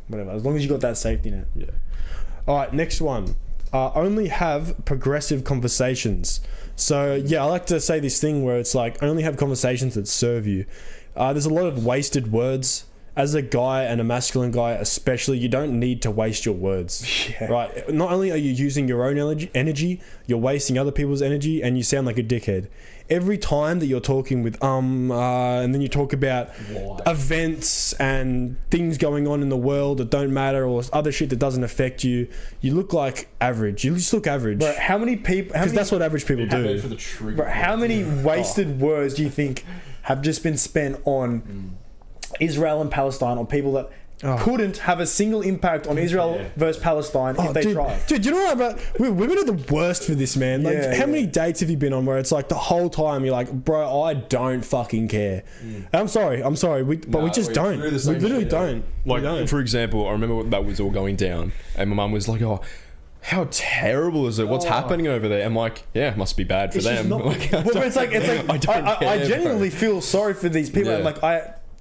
whatever, as long as you got that safety net. Yeah. All right, next one. Only have progressive conversations. So yeah, I like to say this thing where it's like only have conversations that serve you. There's a lot of wasted words. As a guy, and a masculine guy especially, you don't need to waste your words. Right? Not only are you using your own energy, you're wasting other people's energy, and you sound like a dickhead. Every time that you're talking with and then you talk about events and things going on in the world that don't matter, or other shit that doesn't affect you, you look like average. You just look average. But how many people? Because that's what average people do. But how many wasted words do you think have just been spent on Israel and Palestine, on people that couldn't have a single impact on Israel versus Palestine if they tried? Dude, you know what? About women are the worst for this, man. Like, how many dates have you been on where it's like the whole time you're like, bro, I don't fucking care. I'm sorry, but we just don't. We literally don't. Like, for example, I remember when that was all going down, and my mum was like, "Oh, how terrible is it? What's happening over there?" I'm like, yeah, it must be bad for them. I genuinely feel sorry for these people. I'm like,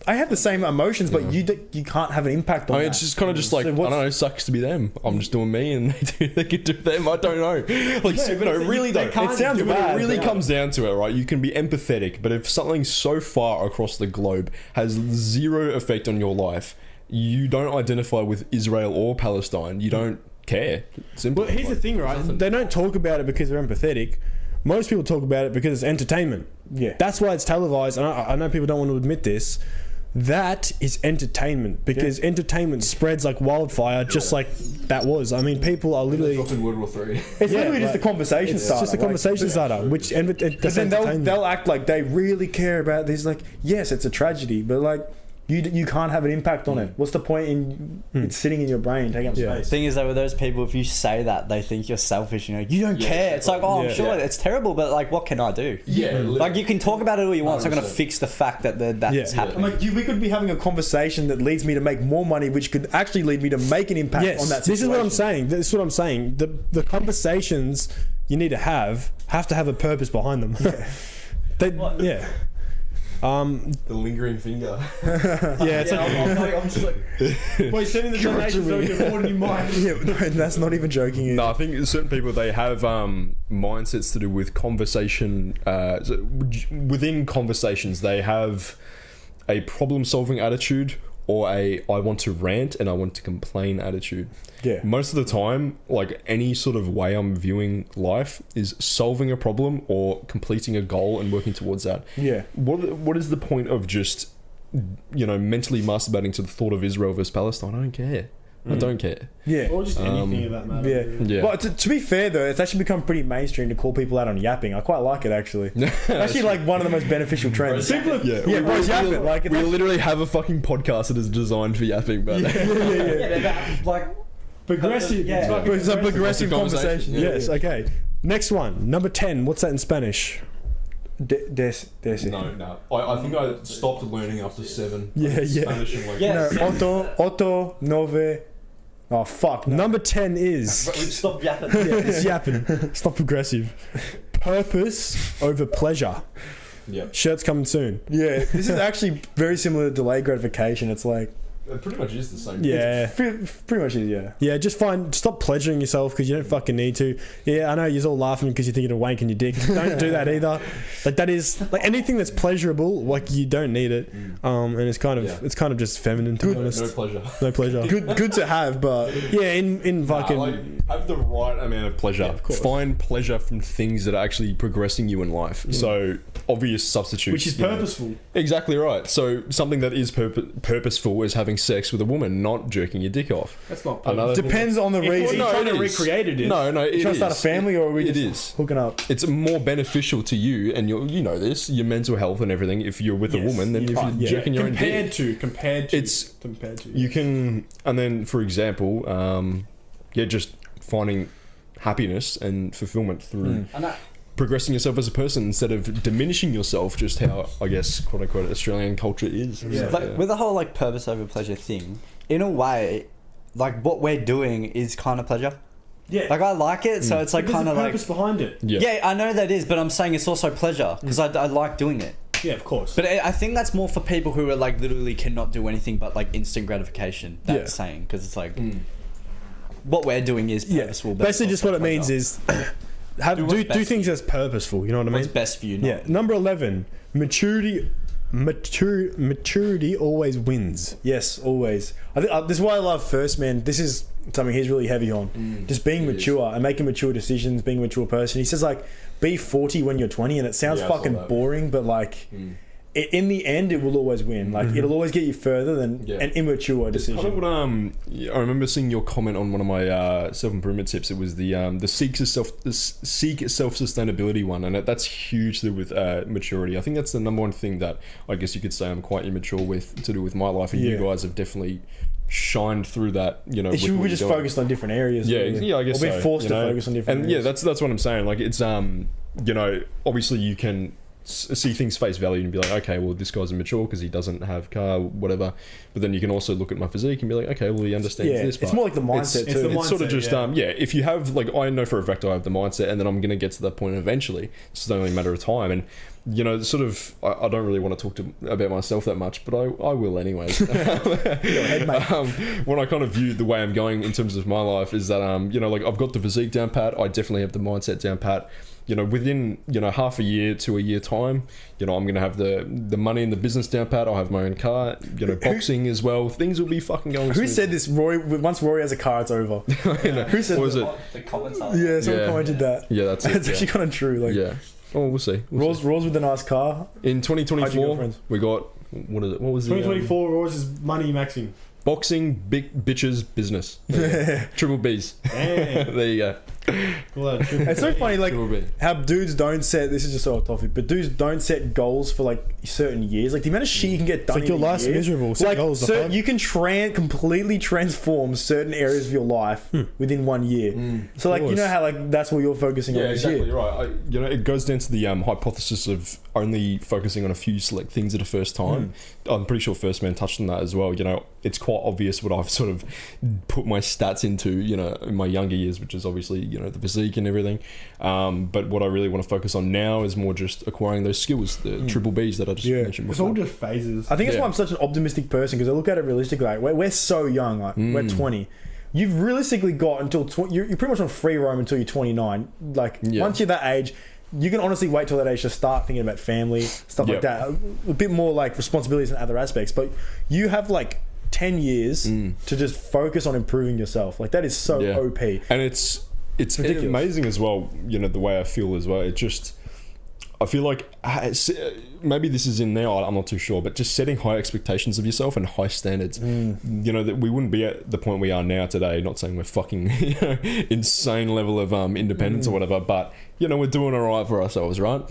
I have the same emotions, but you can't have an impact on that. It's just kind of just like, I don't know, sucks to be them. I'm just doing me, and they can do them. I don't know. Like, really, it sounds bad. It really comes down to it, right? You can be empathetic, but if something so far across the globe has zero effect on your life, you don't identify with Israel or Palestine. You don't care. Simple. Well, here's the thing, right? They don't talk about it because they're empathetic. Most people talk about it because it's entertainment. Yeah. That's why it's televised. And I know people don't want to admit this. That is entertainment, because entertainment spreads like wildfire, just like that was. I mean, people are literally... World War III. It's literally just a conversation starter. It's just a conversation starter, which... But then they'll act like they really care about this. Like, yes, it's a tragedy, but like... You can't have an impact on it. What's the point in it sitting in your brain, taking up space? The thing is that with those people, if you say that, they think you're selfish. You don't care. It's like, I'm sure it's terrible, but like, what can I do? Yeah. Like, you can talk about it all you want. It's not going to fix the fact that that's happening. I'm like, we could be having a conversation that leads me to make more money, which could actually lead me to make an impact on that situation. This is what I'm saying. This is what I'm saying. The conversations you need to have to have a purpose behind them. The lingering finger. It's I'm just like, well, you're sending the donations so you're more than you mind. That's not even joking either. No, I think certain people, they have mindsets to do with conversation. Within conversations, they have a problem-solving attitude or I want to rant and I want to complain attitude. Yeah. Most of the time, like any sort of way I'm viewing life is solving a problem or completing a goal and working towards that. Yeah. What is the point of just, mentally masturbating to the thought of Israel versus Palestine? I don't care. I don't care. Yeah. Or just anything of that matter. Yeah. But to be fair though, it's actually become pretty mainstream to call people out on yapping. I quite like it actually. Actually, like one of the most beneficial trends. We literally have a fucking podcast that is designed for yapping, but Like progressive. It's a progressive conversation. Yes. Okay. Next one. Number 10. What's that in Spanish? No. I think I stopped learning after 7. Spanish and Otto, nove. Oh fuck. No. Number 10 is stop yapping. it's yapping. Stop progressive. Purpose over pleasure. Yeah. Shirt's coming soon. Yeah. This is actually very similar to delayed gratification. It's like it pretty much is the same. Yeah. Pretty much is, yeah. Yeah, stop pleasuring yourself because you don't fucking need to. Yeah, I know you're all laughing because you think you're wanking your dick. Don't do that either. Like that is like anything that's pleasurable, like you don't need it. And it's kind of just feminine to be honest. No pleasure. No pleasure. Good to have, but yeah, in fucking have the right amount of pleasure. Yeah, of course. Find pleasure from things that are actually progressing you in life. So obvious substitutes, which is purposeful. Exactly right. So something that is purposeful is having sex with a woman, not jerking your dick off. That's not depends on the reason. You're trying to recreate it. No, you trying to start a family, or are we just hooking up? It's more beneficial to you, and you know this, your mental health and everything, if you're with a woman than if you're jerking your own dick. Compared to. You can, and then for example, just finding happiness and fulfillment through progressing yourself as a person instead of diminishing yourself, just how I guess quote unquote Australian culture is. With the whole like purpose over pleasure thing, in a way, like what we're doing is kind of pleasure. Yeah, like I like it, so it's like kind of like purpose behind it. Yeah, I know that is, but I'm saying it's also pleasure because I like doing it. Yeah, of course. But I think that's more for people who are like literally cannot do anything but like instant gratification. That's saying, because it's like what we're doing is purposeful. But basically, just what it means is do things that's purposeful. You know what I mean? What's best for you? Yeah. Number 11, maturity always wins. Yes, always. I think this is why I love First Man. This is something he's really heavy on. Just being mature and making mature decisions, being a mature person. He says like, be 40 when you're 20, and it sounds fucking boring, but like, in the end, it will always win. Like, it'll always get you further than an immature decision. Kind of what, I remember seeing your comment on one of my self-improvement tips. It was the seek self-sustainability one, and that's huge to do with maturity. I think that's the number one thing that I guess you could say I'm quite immature with, to do with my life, and you guys have definitely shined through that. You know, we just focused on different areas. I guess we're forced to focus on different areas. Yeah, that's what I'm saying. Like, it's obviously you can see things face value and be like, okay, well, this guy's immature because he doesn't have car, whatever. But then you can also look at my physique and be like, okay, well, he understands this. It's more like the mindset too. It's sort of just if you have, like, I know for a fact I have the mindset, and then I'm going to get to that point eventually. It's only a matter of time. And sort of, I don't really want to talk about myself that much, but I will anyways. Go ahead, mate. When I kind of view the way I'm going in terms of my life is that like, I've got the physique down pat. I definitely have the mindset down pat. within half a year to a year time, I'm gonna have the money in the business down pat. I'll have my own car. Boxing as well. Things will be fucking going. Who said this? Rory. Once Rory has a car, it's over. Who said? What was it? The comments. Yeah, someone commented that. Yeah, that's it. It's actually kind of true. Like, yeah. Oh, we'll see. Rolls with a nice car. In 2024, we got what is it? What was it? 2024 Roars is money maxing. Boxing, big bitches, business. Triple B's. Damn. There you go. It's so funny, like how dudes don't set. This is just off topic, but dudes don't set goals for like certain years. Like the amount of shit you can get done. It's like your life's miserable. Set goals. You can completely transform certain areas of your life within 1 year. So like how like that's what you're focusing on. Yeah, this exactly year. right. It goes down to the hypothesis of only focusing on a few select things at a first time. I'm pretty sure First Man touched on that as well. It's quite obvious what I've sort of put my stats into. In my younger years, which is obviously the physique and everything. But what I really want to focus on now is more just acquiring those skills, the triple Bs that I just mentioned before. It's all just phases. I think that's why I'm such an optimistic person, because I look at it realistically. Like we're so young. Like we're 20. You've realistically got until you're pretty much on free roam until you're 29. Like once you're that age, you can honestly wait till that age to start thinking about family, stuff like that. A bit more like responsibilities and other aspects. But you have like 10 years to just focus on improving yourself. Like that is so OP. And it's ridiculous. Amazing as well, the way I feel as well. I feel like maybe this is in there, I'm not too sure, but just setting high expectations of yourself and high standards. That we wouldn't be at the point we are now today, not saying we're fucking insane level of independence or whatever, but we're doing all right for ourselves, right?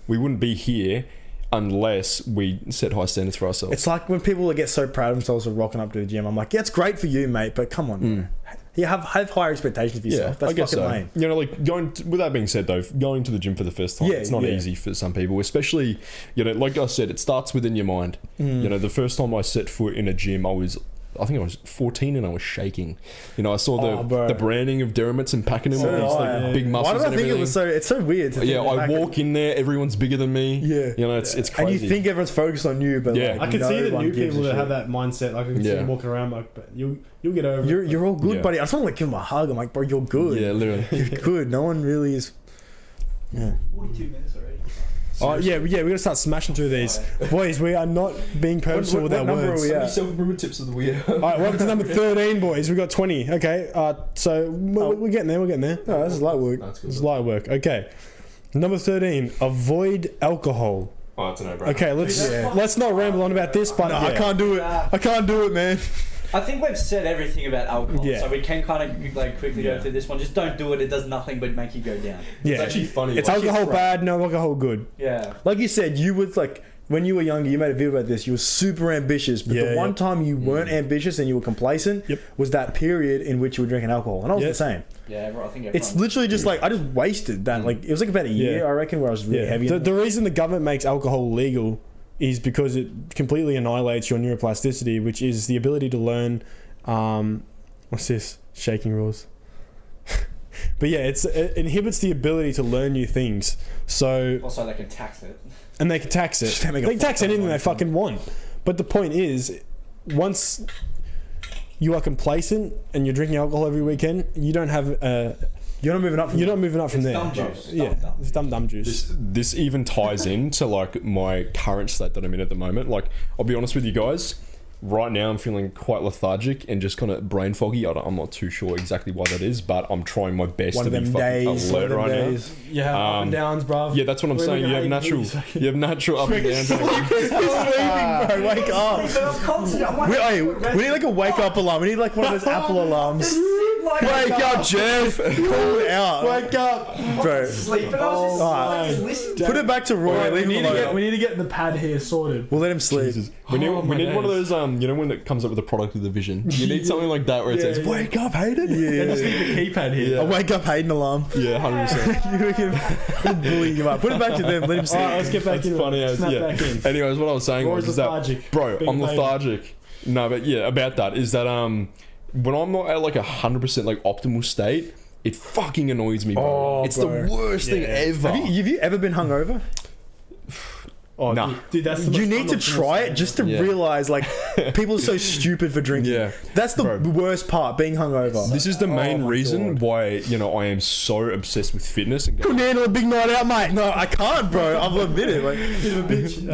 We wouldn't be here unless we set high standards for ourselves. It's like when people get so proud of themselves for rocking up to the gym. I'm like, yeah, it's great for you, mate, but come on, man. You have higher expectations for yourself. That's fucking lame. With that being said though, going to the gym for the first time, it's not easy for some people, especially, like I said, it starts within your mind. The first time I set foot in a gym, I think I was 14 and I was shaking. I saw the branding of Dermot's and packing them with these big muscles. Why did I think it was so? It's so weird. I walk in there, everyone's bigger than me. Yeah, it's crazy. And you think everyone's focused on you, but I can see the new people that have that mindset. Like I can see them walking around like, but you'll get over it. You're all good, buddy. I just want to like give him a hug. I'm like, bro, you're good. Yeah, literally. You're good. No one really is. 42 minutes already. We gotta start smashing through these. Boys, we are not being purposeful with our words. How many self-improvement tips of the year? Alright, welcome to number 13, boys. We got 20. Okay, so we're getting there. Oh, this is light work. This is light work. Okay, number 13. Avoid alcohol. Oh, that's a no-brainer. Okay, let's not ramble on about this, but I can't do it. I can't do it, man. I think we've said everything about alcohol, so we can kind of quickly go through this one. Just don't do it. It does nothing but make you go down. Yeah, it's actually funny. It's alcohol bad, no alcohol good. Yeah. Like you said, you would like when you were younger. You made a video about this. You were super ambitious, but the one time you weren't ambitious and you were complacent was that period in which you were drinking alcohol, and I was the same. Yeah, I think it's literally just like I just wasted that. Like it was like about a year, I reckon, where I was really heavy. The reason the government makes alcohol legal is because it completely annihilates your neuroplasticity, which is the ability to learn. What's this? Shaking rules. But yeah, it inhibits the ability to learn new things. So also they can tax it. And they can tax it. They can tax anything they fucking want. But the point is, once you are complacent and you're drinking alcohol every weekend, you don't have you're not moving up. You're not moving up from there. Dumb juice. It's dumb juice. This even ties into like my current state that I'm in at the moment. Like, I'll be honest with you guys. Right now, I'm feeling quite lethargic and just kind of brain foggy. I'm not too sure exactly why that is, but I'm trying my best to be fucking alert right now. Yeah, up and downs, bro. Yeah, that's what I'm saying. You have natural up and downs. Wake up. We need like a wake up alarm. We need like one of those Apple alarms. Wake up, Jeff. Call it out. Wake up, bro. Sleep. Put it back to Roy. We need to get the pad here sorted. We'll let him sleep. We need one of those. When it comes up with a product of the vision, you need something like that where it says "Wake up, Hayden." Yeah, just need the keypad here. A wake up, Hayden alarm. Yeah, 100%. You're bullying him up. Put it back to them. Let him sleep. Alright, let's get back in. Funny as back in. Anyways, what I was saying was that, bro, I'm lethargic. No, but yeah, about that is that when I'm not at like 100% like optimal state, it fucking annoys me, bro. It's the worst thing ever. Have you ever been hungover? Oh, Nah. dude, that's the You most need to unoptimal try it thing. just to Yeah. realize, like, people are so stupid for drinking. Yeah. That's the Bro. worst part, being hungover. This is the main my reason God. why, you know, I am so obsessed with fitness and Couldn't handle a big night out, mate. No, I can't, bro. I'll admit it. Like,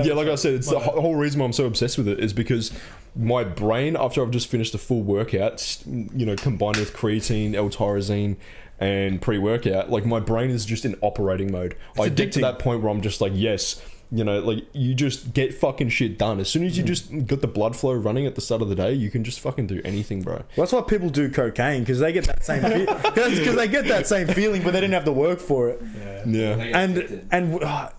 yeah, like I said, it's the whole reason why I'm so obsessed with it is because my brain, after I've just finished a full workout, you know, combined with creatine, L-tyrosine, and pre-workout, like my brain is just in operating mode. I get to addicting. that point where I'm just like, yes, you know, like you just get fucking shit done. As soon as you just got the blood flow running at the start of the day, you can just fucking do anything, bro. that's why people do cocaine, because they get that same because they get that same feeling, but they didn't have to work for it. Yeah.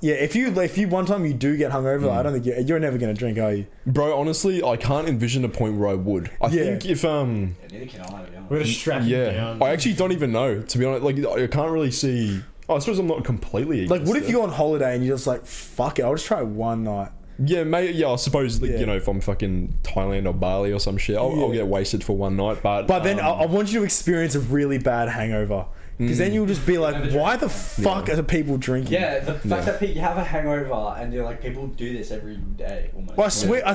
Yeah, if you one time you do get hungover, I don't think you're never gonna drink, are you? Bro, honestly, I can't envision a point where I would. I Yeah. think if Neither can I, to be honest. We're gonna strap you yeah, down. I actually don't even know, to be honest. Like, I can't really see. Oh, I suppose I'm not completely Like, what if against you go on holiday and you're just like, fuck it, I'll just try one night. it. Yeah, I suppose, like, Yeah. you know, if I'm fucking Thailand or Bali or some shit, I'll get wasted for one night. But Then I want you to experience a really bad hangover, because then you'll just be like, Never why the fuck are people drinking? Yeah, the fact that you have a hangover and you're like, people do this every day almost. Well, I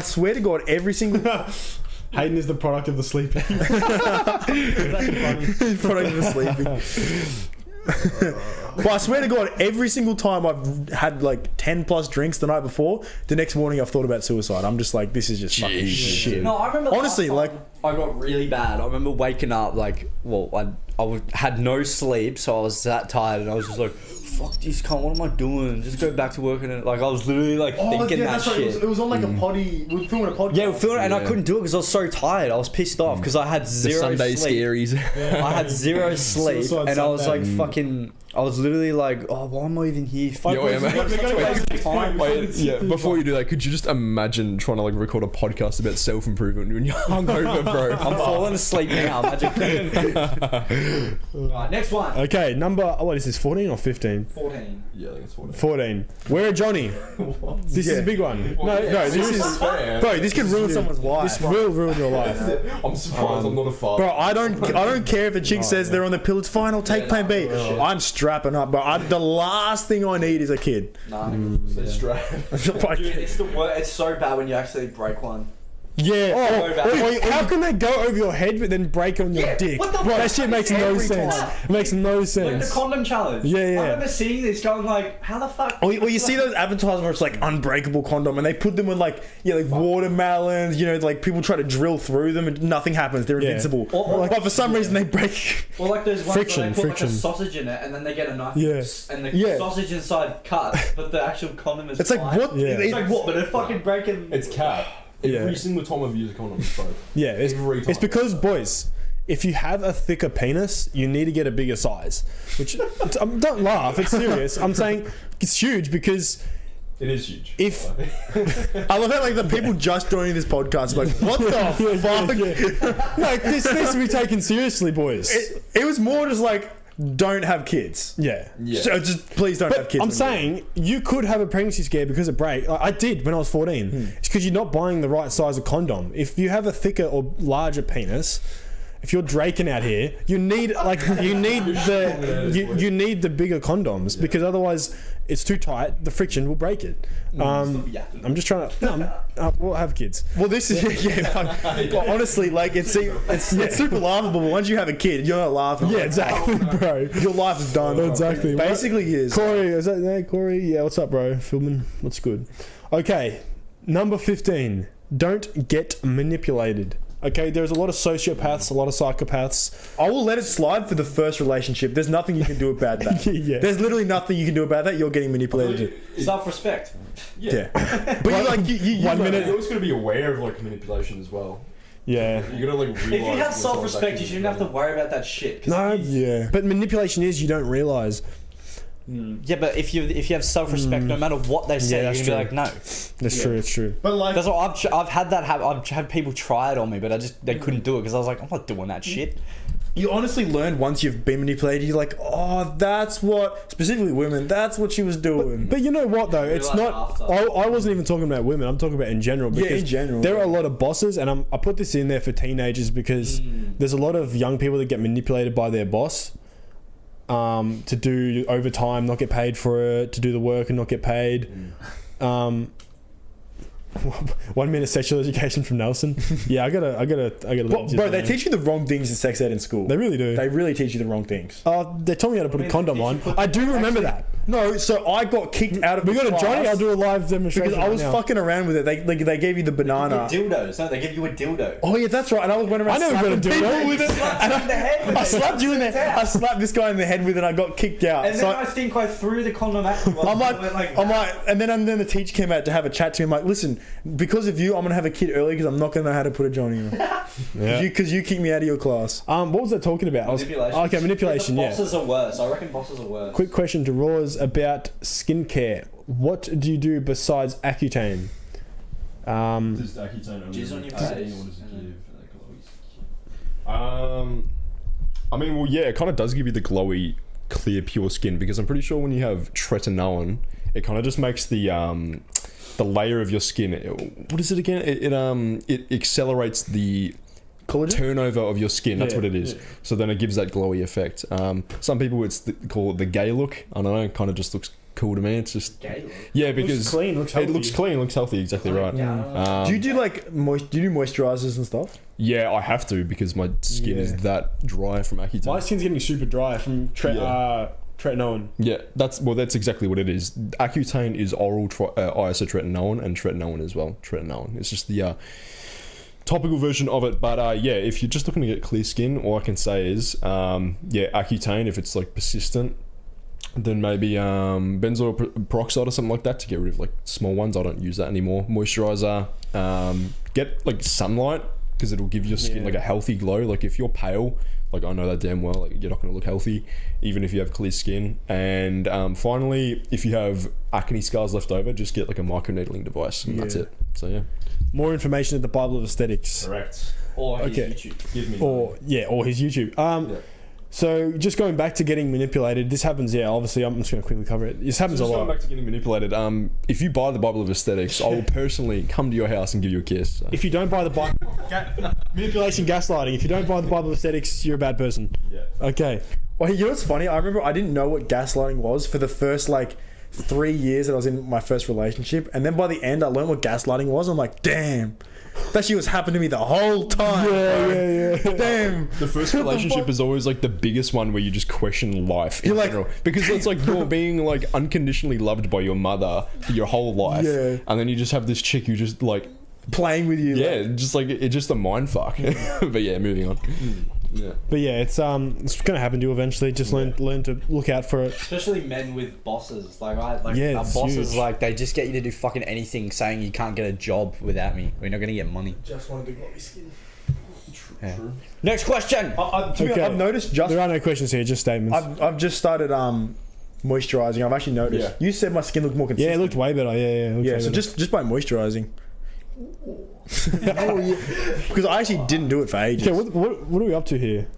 swear to God, every single Hayden is the product of the sleeping. product of the sleeping. But I swear to God, every single time I've had like 10 plus drinks the night before, the next morning I've thought about suicide. I'm just like, this is just fucking shit. No, I remember Honestly, last like- time I got really bad. I remember waking up like, had no sleep, so I was that tired, and I was just like, fuck this cunt, what am I doing? Just go back to work. And like, I was literally like thinking that shit. It was on like a potty. We were filming a podcast. Yeah, we filmed it, and I Yeah. couldn't do it because I was so tired. I was pissed off because I had the zero Sunday sleep. scaries. I had zero sleep, Suicide and I was Sunday. like fucking. I was literally like, oh, why am I even here? Fuck, Yeah, wait, it's man. such a waste of time. Wait, yeah, before you do that, could you just imagine trying to like record a podcast about self-improvement when you're hungover, bro? I'm falling asleep now. Imagine. Right, next one. Okay, what is this, 14 or 15? 14. Yeah, I think it's 14. Where are Johnny? This is a big one. No, this is... Bro, this could ruin someone's life. This will ruin your life. I'm surprised I'm not a father. Bro, I don't care if a chick says they're on the pill. It's fine. I'll take plan B. I'm strapping up, bro. The last thing I need is a kid. Nah, Straight. dude, it's the worst. It's so bad when you actually break one. Yeah. so bad. How can they go over your head but then break on your Yeah, dick? what the Bro, that fuck? shit makes no Every sense. time. It makes no Like the sense. condom challenge. Yeah, I yeah. remember seeing this going like, how the fuck? Or you see those advertisements where it's like unbreakable condom, and they put them in like watermelons. You know, like people try to drill through them and nothing happens. They're Yeah. invincible. Or But for some reason they break. Or like those ones Friction, where they put like friction. a sausage in it and then they get a knife Yeah. and the Yeah. sausage inside cuts, but the actual condom is It's like fine. what? Yeah. It's like what? But they're fucking breaking. It's cat. Yeah. Every single time I've used a condom, it's broke. Yeah, it's Every time. because, boys, if you have a thicker penis, you need to get a bigger size. Which, don't laugh, it's serious. I'm saying it's huge because It is huge. if... I love how like the people just joining this podcast are like, what the fuck? No, this needs to be taken seriously, boys. It was more just like, don't have kids. Yeah. So just please don't have kids. I'm when saying you could have a pregnancy scare because of break. I did when I was 14. It's because you're not buying the right size of condom. If you have a thicker or larger penis, if you're draking out here, you need you need the bigger condoms because otherwise it's too tight. The friction will break it. I'm just trying to. We'll have kids. Well, this is well, honestly, like it's super laughable. But once you have a kid, you're not laughing. Yeah, exactly, bro. Your life is done. Exactly. Basically, is. Corey, is that there? Corey? Yeah, what's up, bro? Filming. What's good? Okay, number 15. Don't get manipulated. Okay, there's a lot of sociopaths, a lot of psychopaths. I will let it slide for the first relationship. There's nothing you can do about that. Yeah. There's literally nothing you can do about that. You're getting manipulated. Self-respect. Yeah. But you like you 1 minute. You're always got to be aware of like manipulation as well. Yeah. You gotta like realize. If you have when someone's self-respect, you actually shouldn't have to worry about that shit. 'Cause No, if you- Yeah. but manipulation is you don't realize. Yeah, but if you have self-respect, no matter what they say, that's you're gonna be true. like, no. That's true. It's true. But like, That's what I've had that happen. I've had people try it on me, but they couldn't do it because I was like, I'm not doing that shit. you honestly learn once you've been manipulated. You're like, oh, that's what, specifically women, that's what she was doing. But you know what though? It's Realize not. after. I wasn't even talking about women. I'm talking about in general. Yeah, Because in general. there are a lot of bosses, and I put this in there for teenagers because there's a lot of young people that get manipulated by their boss. To do overtime, not get paid for it, to do the work and not get paid. 1 minute sexual education from Nelson. Yeah, I gotta. Bro, they teach you the wrong things in sex ed in school. They really do. They really teach you the wrong things. They told me how to put a condom on. I do remember that. No, so I got kicked out of. We got a class Johnny. I'll do a live demonstration. because I was fucking around with it. They gave you the banana. Dildos. No, they give you a dildo. Oh yeah, that's right. And I was went around. I never got a slapping dildo people with it. I slapped you in the. I slapped this guy in the head with it. and I got kicked out. And then I think I threw the condom at you. I'm like, and then the teacher came out to have a chat to me. I'm like, listen, because of you, I'm gonna have a kid early because I'm not gonna know how to put a Johnny on. Because you kicked me out of your class. What was I talking about? Manipulation. Okay, manipulation. Yeah. Bosses are worse. I reckon bosses are worse. Quick question to Roars about skincare. What do you do besides Accutane? Does Accutane only Jizz on your give, face. or does it give I mean, well, yeah, it kind of does give you the glowy, clear, pure skin because I'm pretty sure when you have tretinoin, it kind of just makes the layer of your skin. What is it again? It accelerates the turnover of your skin. That's what it is. Yeah. So then it gives that glowy effect. Some people call it the gay look. I don't know. It kind of just looks cool to me. It's just gay look. Yeah, because it looks clean, looks healthy. Exactly right. Do you do like do you do moisturizers and stuff? Yeah, I have to because my skin is that dry from Accutane. My skin's getting super dry from tretinoin. Yeah, that's exactly what it is. Accutane is oral isotretinoin and tretinoin as well. Tretinoin. It's just the topical version of it. But yeah, if you're just looking to get clear skin, all I can say is Accutane if it's like persistent. Then maybe benzoyl peroxide or something like that to get rid of like small ones. I don't use that anymore. Moisturizer. Get like sunlight because it'll give your skin like a healthy glow. Like if you're pale, like I know that damn well, like you're not going to look healthy even if you have clear skin. And finally, if you have acne scars left over, just get like a microneedling device and that's it. So yeah. More information at the Bible of Aesthetics. Correct. Or his YouTube. Give me or his YouTube. So just going back to getting manipulated, this happens. Yeah, obviously, I'm just going to quickly cover it. This happens a lot. Going back to getting manipulated. If you buy the Bible of Aesthetics, I will personally come to your house and give you a kiss. So. If you don't buy the Bible, manipulation, gaslighting. If you don't buy the Bible of Aesthetics, you're a bad person. Yeah. Okay. Well, you know what's funny? I remember I didn't know what gaslighting was for the first 3 years that I was in my first relationship, and then by the end, I learned what gaslighting was. I'm like, damn. That shit was happening to me the whole time. Yeah. Damn. The first relationship is always like the biggest one where you just question life in general. Because it's like you're being like unconditionally loved by your mother for your whole life. Yeah. And then you just have this chick who just like playing with you. Yeah, just like it's just a mind fuck. But yeah, moving on. Yeah. But yeah, it's gonna happen to you eventually. Just learn to look out for it. Especially men with bosses. Our bosses huge. They just get you to do fucking anything, saying you can't get a job without me. Or you're not gonna get money. Just want to do glowy skin. True. Next question. I've noticed there are no questions here, just statements. I've just started moisturizing. I've actually noticed. Yeah. You said my skin looked more consistent. Yeah, it looked way better. Yeah. So just by moisturizing. Because I actually didn't do it for ages. Okay, what are we up to here?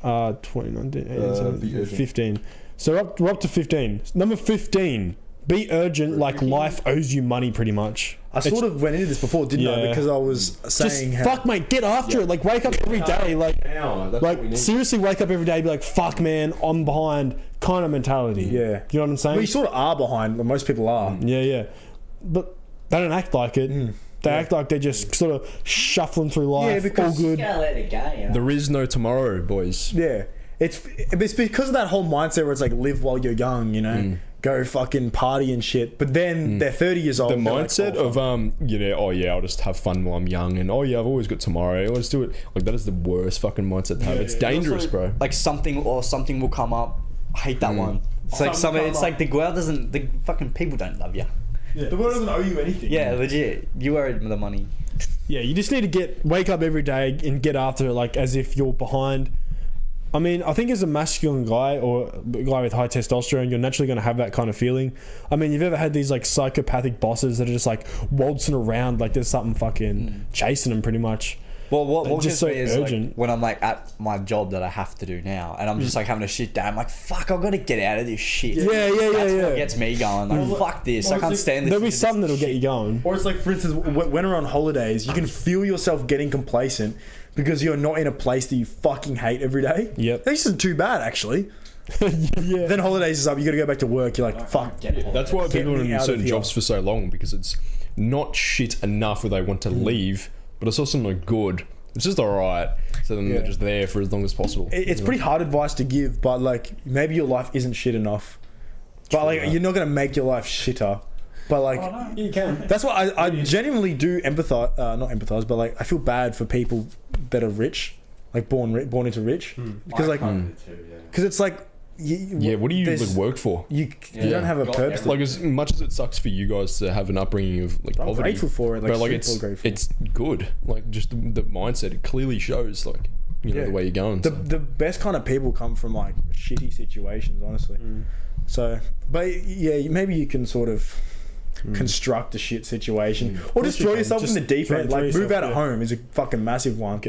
29, 15. So we're up to 15. Number 15. Be urgent, like life owes you money, pretty much. I sort of went into this before, didn't I? Because I was saying, fuck, mate, get after it. Like, wake up every day. Seriously, wake up every day. Be like, fuck, man, I'm behind. Kind of mentality. Yeah, you know what I'm saying? Well, you sort of are behind. But most people are. Yeah. But they don't act like it. They act like they're just sort of shuffling through life. Yeah, because all good. You gotta let it go. You know? There is no tomorrow, boys. Yeah, it's because of that whole mindset where it's like live while you're young. You know. Go fucking party and shit, but then they're 30 years old. The mindset of I'll just have fun while I'm young, and I've always got tomorrow. I'll just do it. Like that is the worst fucking mindset to have. It's dangerous, also, bro. Like something will come up. I hate that one. It's like the world doesn't. The fucking people don't love you. Yeah. The world doesn't owe you anything. Yeah, legit. You owe the money. Yeah, you just need to wake up every day and get after it, like as if you're behind. I mean, I think as a masculine guy or a guy with high testosterone, you're naturally going to have that kind of feeling. I mean, you've ever had these like psychopathic bosses that are just like waltzing around like there's something fucking chasing them pretty much. Well, what gets me is urgent. Like when I'm like at my job that I have to do now, and I'm just like having a shit day. I'm like, fuck, I've got to get out of this shit. Yeah. That's what gets me going. Like, fuck this. I can't stand this. There'll be something that'll get you going. Or it's like, for instance, when we're on holidays, you can feel yourself getting complacent because you're not in a place that you fucking hate every day. Yep. This isn't too bad, actually. Yeah. Then holidays is up. You got to go back to work. You're like, fuck. That's why people are me in out of certain here. jobs for so long, because it's not shit enough where they want to leave, but it's also not good. It's just alright. So then they're just there for as long as possible. It's pretty hard advice to give, but like maybe your life isn't shit enough. But like you're not gonna make your life shitter. But like You can. that's why I genuinely do empathize, not empathize, but like I feel bad for people that are rich, like born into rich, because like because it's like what do you like work for? you don't have a purpose. Like, as much as it sucks for you guys to have an upbringing of like I'm poverty, grateful for it. Like, but like super grateful. it's good. Like just the mindset, it clearly shows like the way you're going. The best kind of people come from like shitty situations, honestly. So, but yeah, maybe you can sort of construct a shit situation, or just throw yourself in the deep end. Like move out at home is a fucking massive one.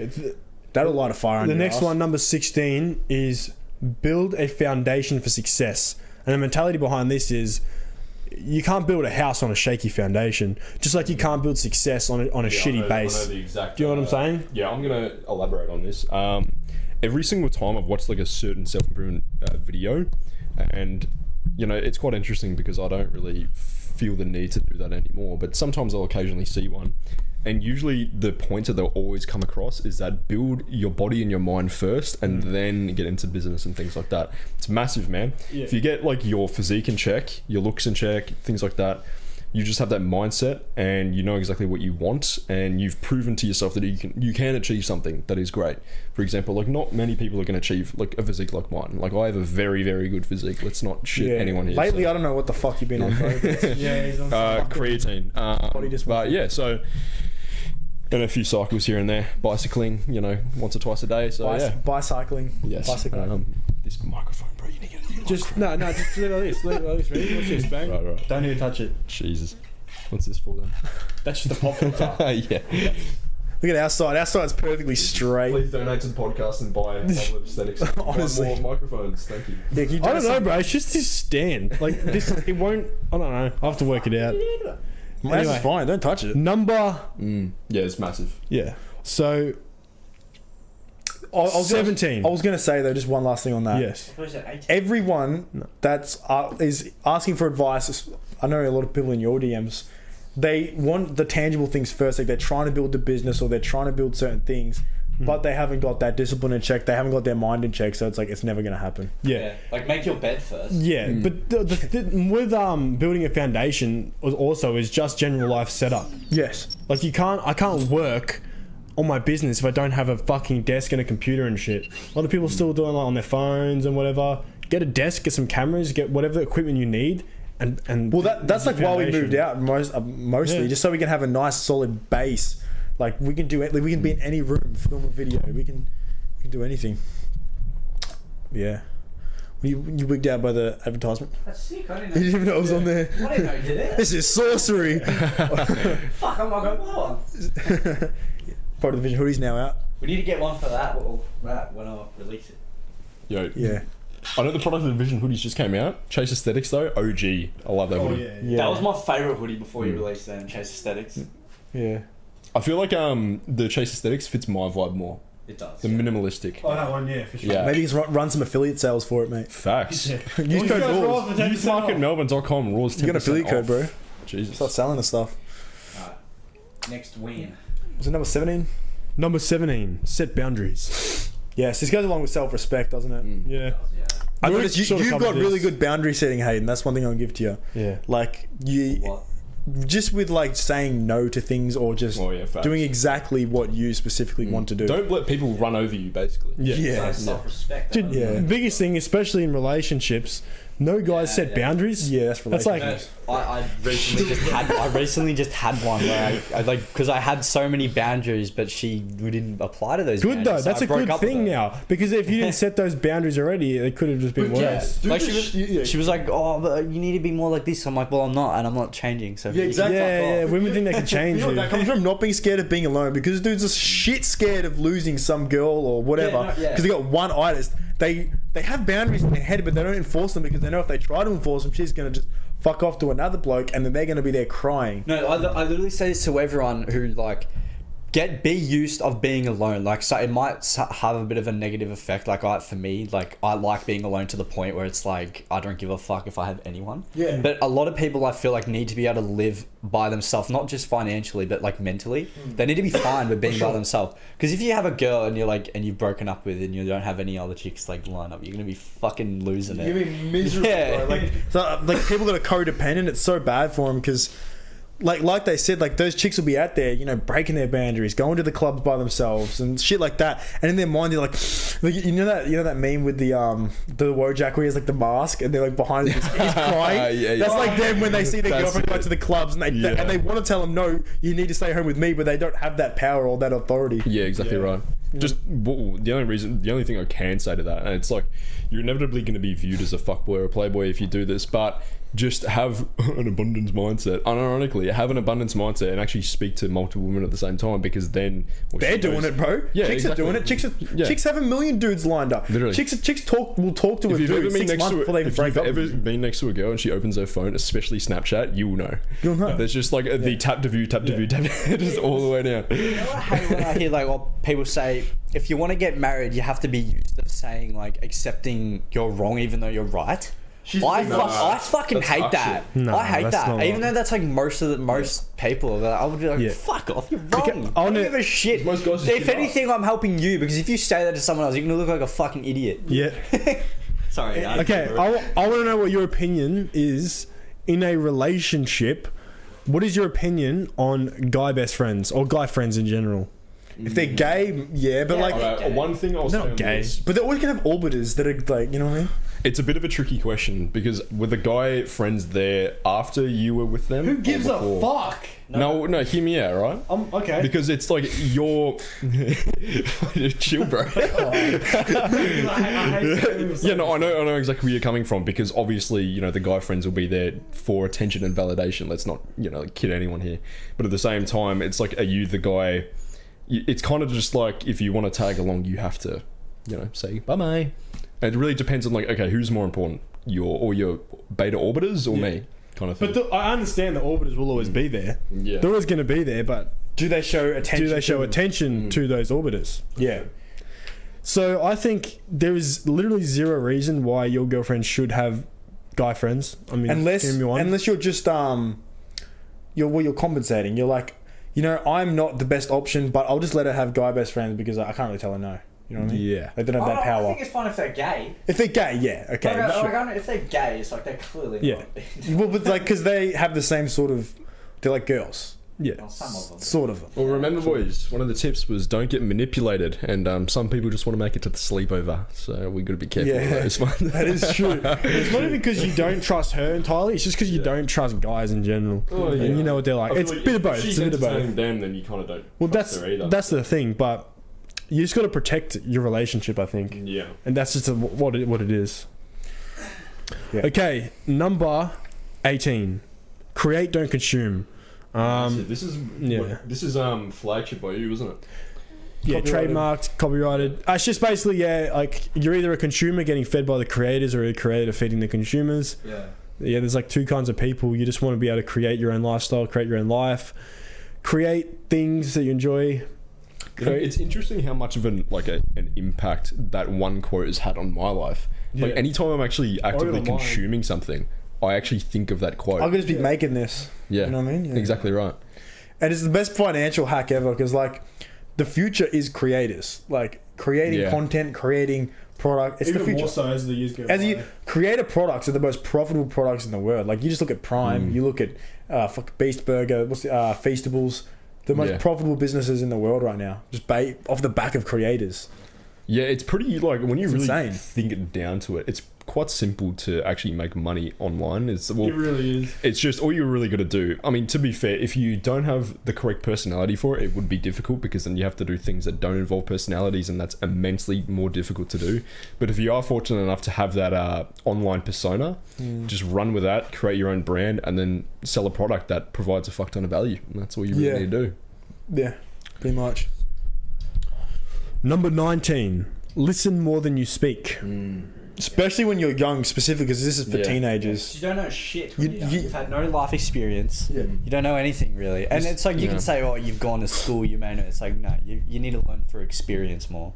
That'll light a fire. The next one, number 16, is build a foundation for success. And the mentality behind this is you can't build a house on a shaky foundation, just like you can't build success on a shitty base. Do you know what I'm saying? Yeah, I'm gonna elaborate on this. Every single time I've watched like a certain self-improvement video, and it's quite interesting because I don't really feel the need to do that anymore, but sometimes I'll occasionally see one, and usually the point that they'll always come across is that build your body and your mind first, and then get into business and things like that. It's massive, man. If you get like your physique in check, your looks in check, things like that, you just have that mindset and you know exactly what you want, and you've proven to yourself that you can achieve something that is great. For example, like not many people are going to achieve like a physique like mine. Like I have a very, very good physique. Let's not shit anyone here. Lately, I don't know what the fuck you've been on. Bro. He's on creatine. But yeah, so and a few cycles here and there, bicycling, once or twice a day. So bicycling. Yes. Bicycling. This microphone, bro, you need to get it. Just no, just leave it like this. Leave it like this. Ready? Watch this, bang. Right. Don't even touch it. Jesus. What's this for then? That's just a pop filter. Yeah. Look at our side. Our side's perfectly straight. Please donate to the podcast and buy Bubble of Aesthetics. Honestly. More microphones, thank you. Yeah, I don't know, bro. It's just this stand. Like this, it won't. I don't know. I have to work it out. This is fine. Don't touch it. Number. Yeah, it's massive. Yeah. So. I was 17. I was going to say though, just one last thing on that. Yes. Everyone that's is asking for advice. I know a lot of people in your DMs. They want the tangible things first. Like they're trying to build a business or they're trying to build certain things, but they haven't got that discipline in check. They haven't got their mind in check. So it's like it's never going to happen. Yeah. Like make your bed first. Yeah, but with building a foundation also is just general life setup. Yes. Like I can't work on my business if I don't have a fucking desk and a computer and shit. A lot of people still doing like on their phones and whatever. Get a desk, get some cameras, get whatever equipment you need, and Well, that's like why we moved out mostly, just so we can have a nice solid base. Like we can do it. Like we can be in any room, film a video. We can do anything. Yeah. You wigged out by the advertisement. That's sick. I didn't know. You didn't even know it was on there. I didn't know you did it. This is sorcery. Fuck, I'm not going to buy one. Part of the Vision hoodie's now out. We need to get one for that when I release it. Yo. Yeah. I know the product of the Vision hoodies just came out. Chase Aesthetics though, OG. I love that hoodie. Yeah. That was my favourite hoodie before you released them, Chase Aesthetics. Yeah. I feel like the Chase Aesthetics fits my vibe more. It does. The minimalistic. Oh, that one, yeah, for sure. Yeah. Maybe you can run some affiliate sales for it, mate. Facts. Use code RAWS. Youthmarketmelbourne.com. RAWS 10% You got an affiliate code, off. bro. Jesus. Start selling the stuff. Alright. Next win. Was it number 17? Number 17. Set boundaries. Yes, this goes along with self-respect, doesn't it? Yeah. Yeah. I We've noticed sort of you've covered got really this. good boundary setting, Hayden. That's one thing I'll give to you. Yeah. Like you, What? just with like saying no to things or just Facts. doing exactly what you specifically want to do. Don't let people run over you, basically. Yeah. Yeah. Self-respect. Dude, Yeah. the biggest thing, especially in relationships, no guys set boundaries. Yeah, that's That's like, relationships. I recently just had one where I like because I had so many boundaries, but we didn't apply to those. good though. boundaries, so That's I a broke good up with thing her. now. Because if you didn't set those boundaries already, it could have just been worse. Like she was like, oh, but you need to be more like this. I'm like, well, I'm not, and I'm not changing. So Yeah, exactly. Yeah, women think they can change You know, you. that comes from not being scared of being alone because dudes are shit scared of losing some girl or whatever because they got one itis. They have boundaries in their head, but they don't enforce them because they know if they try to enforce them, she's gonna just fuck off to another bloke, and then they're gonna be there crying. No, I literally say this to everyone who like be used of being alone. Like, so it might have a bit of a negative effect. Like, for me, like, I like being alone to the point where it's like I don't give a fuck if I have anyone. Yeah. But a lot of people, I feel like, need to be able to live by themselves, not just financially, but like mentally. They need to be fine with being by themselves. Because if you have a girl and you're like, and you've broken up with, and you don't have any other chicks like line up, you're gonna be fucking losing it. You're gonna be miserable. Yeah. Bro. Like people that are codependent, it's so bad for them because. Like they said, like those chicks will be out there, you know, breaking their boundaries, going to the clubs by themselves and shit like that. And in their mind, they're like you know that meme with the Wojak where he has like the mask and they're like behind him, he's crying. That's like them when they see their girlfriend go to the clubs and they want to tell them, no, you need to stay home with me, but they don't have that power or that authority. Yeah, exactly right. Just the only thing I can say to that, and it's like you're inevitably going to be viewed as a fuckboy or a playboy if you do this, but just have an abundance mindset. Unironically, have an abundance mindset and actually speak to multiple women at the same time, because then they're doing it, bro. Yeah, chicks are doing it. Chicks have a million dudes lined up. Literally, chicks will talk to a dude 6 months before they even break up. If you've ever been next to a girl and she opens her phone, especially Snapchat, you will know. You'll know. There's just like the tap to view, just all the way down. You know what I hate when I hear like what people say, if you want to get married, you have to be used to saying like accepting you're wrong even though you're right. I fucking hate that. No, I hate that. Even though that's like most people, I would be like, fuck off, you're wrong. Okay, I don't give a shit. If anything, I'm helping you, because if you say that to someone else, you're gonna look like a fucking idiot. Yeah. Sorry. Okay, I want to know what your opinion is in a relationship. What is your opinion on guy best friends or guy friends in general? If they're gay, yeah, but one thing I'll say on this, but they always gonna have orbiters that are like, you know what I mean? It's a bit of a tricky question, because with the guy friends there after you were with them, who gives a fuck? No, hear me out, right? Okay. Because it's like you're chill, bro. Yeah, no, I know exactly where you're coming from, because obviously, you know, the guy friends will be there for attention and validation. Let's not, you know, kid anyone here. But at the same time, it's like, are you the guy? It's kind of just like, if you want to tag along, you have to, you know, say bye-bye. And it really depends on like, okay, who's more important, your beta orbiters or me, kind of thing. But I understand the orbiters will always be there. Yeah, they're always going to be there. But do they show attention? To those orbiters? Yeah. So I think there is literally zero reason why your girlfriend should have guy friends. I mean, unless you're just you're compensating. You're like, you know, I'm not the best option, but I'll just let her have guy best friends because I can't really tell her no. You know what I mean? Yeah. They don't have that power. I think it's fine if they're gay. If they're gay, yeah, okay. If they're gay, it's like they're clearly not. Well, but like, because they have the same sort of, they're like girls. Yeah. Well, some of them. Sort of. Well, remember, boys, one of the tips was don't get manipulated, and some people just want to make it to the sleepover, so we got to be careful with those ones. That is true. It's not even because you don't trust her entirely, it's just because you don't trust guys in general. Oh, yeah. And you know what they're like. It's a bit of both. She's entertaining them, then you kind of don't trust her either. That's the thing, but you just got to protect your relationship, I think. Yeah. And that's just what it is. Yeah. Okay, number 18. Create, don't consume. This is flagship by you, isn't it? Yeah, trademarked, copyrighted. It's just basically, like you're either a consumer getting fed by the creators or a creator feeding the consumers. Yeah, there's like two kinds of people. You just want to be able to create your own lifestyle, create your own life, create things that you enjoy. You know, it's interesting how much of an impact that one quote has had on my life. Yeah. Like anytime I'm actually actively consuming something, I actually think of that quote. I'm gonna just be making this. Yeah, you know what I mean? Yeah. Exactly right. And it's the best financial hack ever, because like the future is creators, like creating content, creating product. It's even the future. More so as the years go by. Creator products are the most profitable products in the world. Like you just look at Prime, you look at Beast Burger, Feastables. The most profitable businesses in the world right now, just off the back of creators. Yeah, it's pretty, like, when you really insane. think it down to it, it's quite simple to actually make money online. It really is. It's just all you really got to do. I mean, to be fair, if you don't have the correct personality for it, it would be difficult, because then you have to do things that don't involve personalities, and that's immensely more difficult to do. But if you are fortunate enough to have that online persona, just run with that, create your own brand, and then sell a product that provides a fuck ton of value. And that's all you really need to do. Yeah, pretty much. Number 19. Listen more than you speak. especially when you're young, specifically because this is for teenagers. You don't know shit. You've had no life experience. Yeah. You don't know anything really, and it's like you can say, "Oh, you've gone to school, you may know." It's like no, you need to learn through experience more.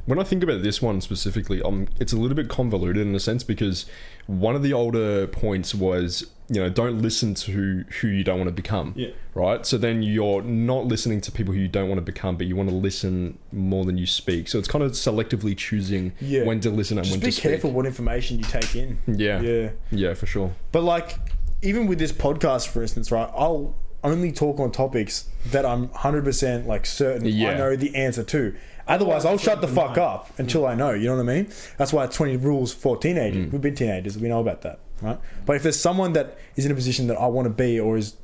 When I think about this one specifically, it's a little bit convoluted in a sense because one of the older points was, don't listen to who you don't want to become. Yeah. Right? So then you're not listening to people who you don't want to become, but you want to listen more than you speak. So it's kind of selectively choosing when to listen and when to speak. Just be careful what information you take in. Yeah. Yeah. Yeah, for sure. But like, even with this podcast, for instance, right, I'll only talk on topics that I'm 100% like certain I know the answer to. Otherwise, I'll shut the fuck up until I know. You know what I mean? That's why it's 20 rules for teenagers. We've been teenagers. We know about that, right? But if there's someone that is in a position that I want to be or is,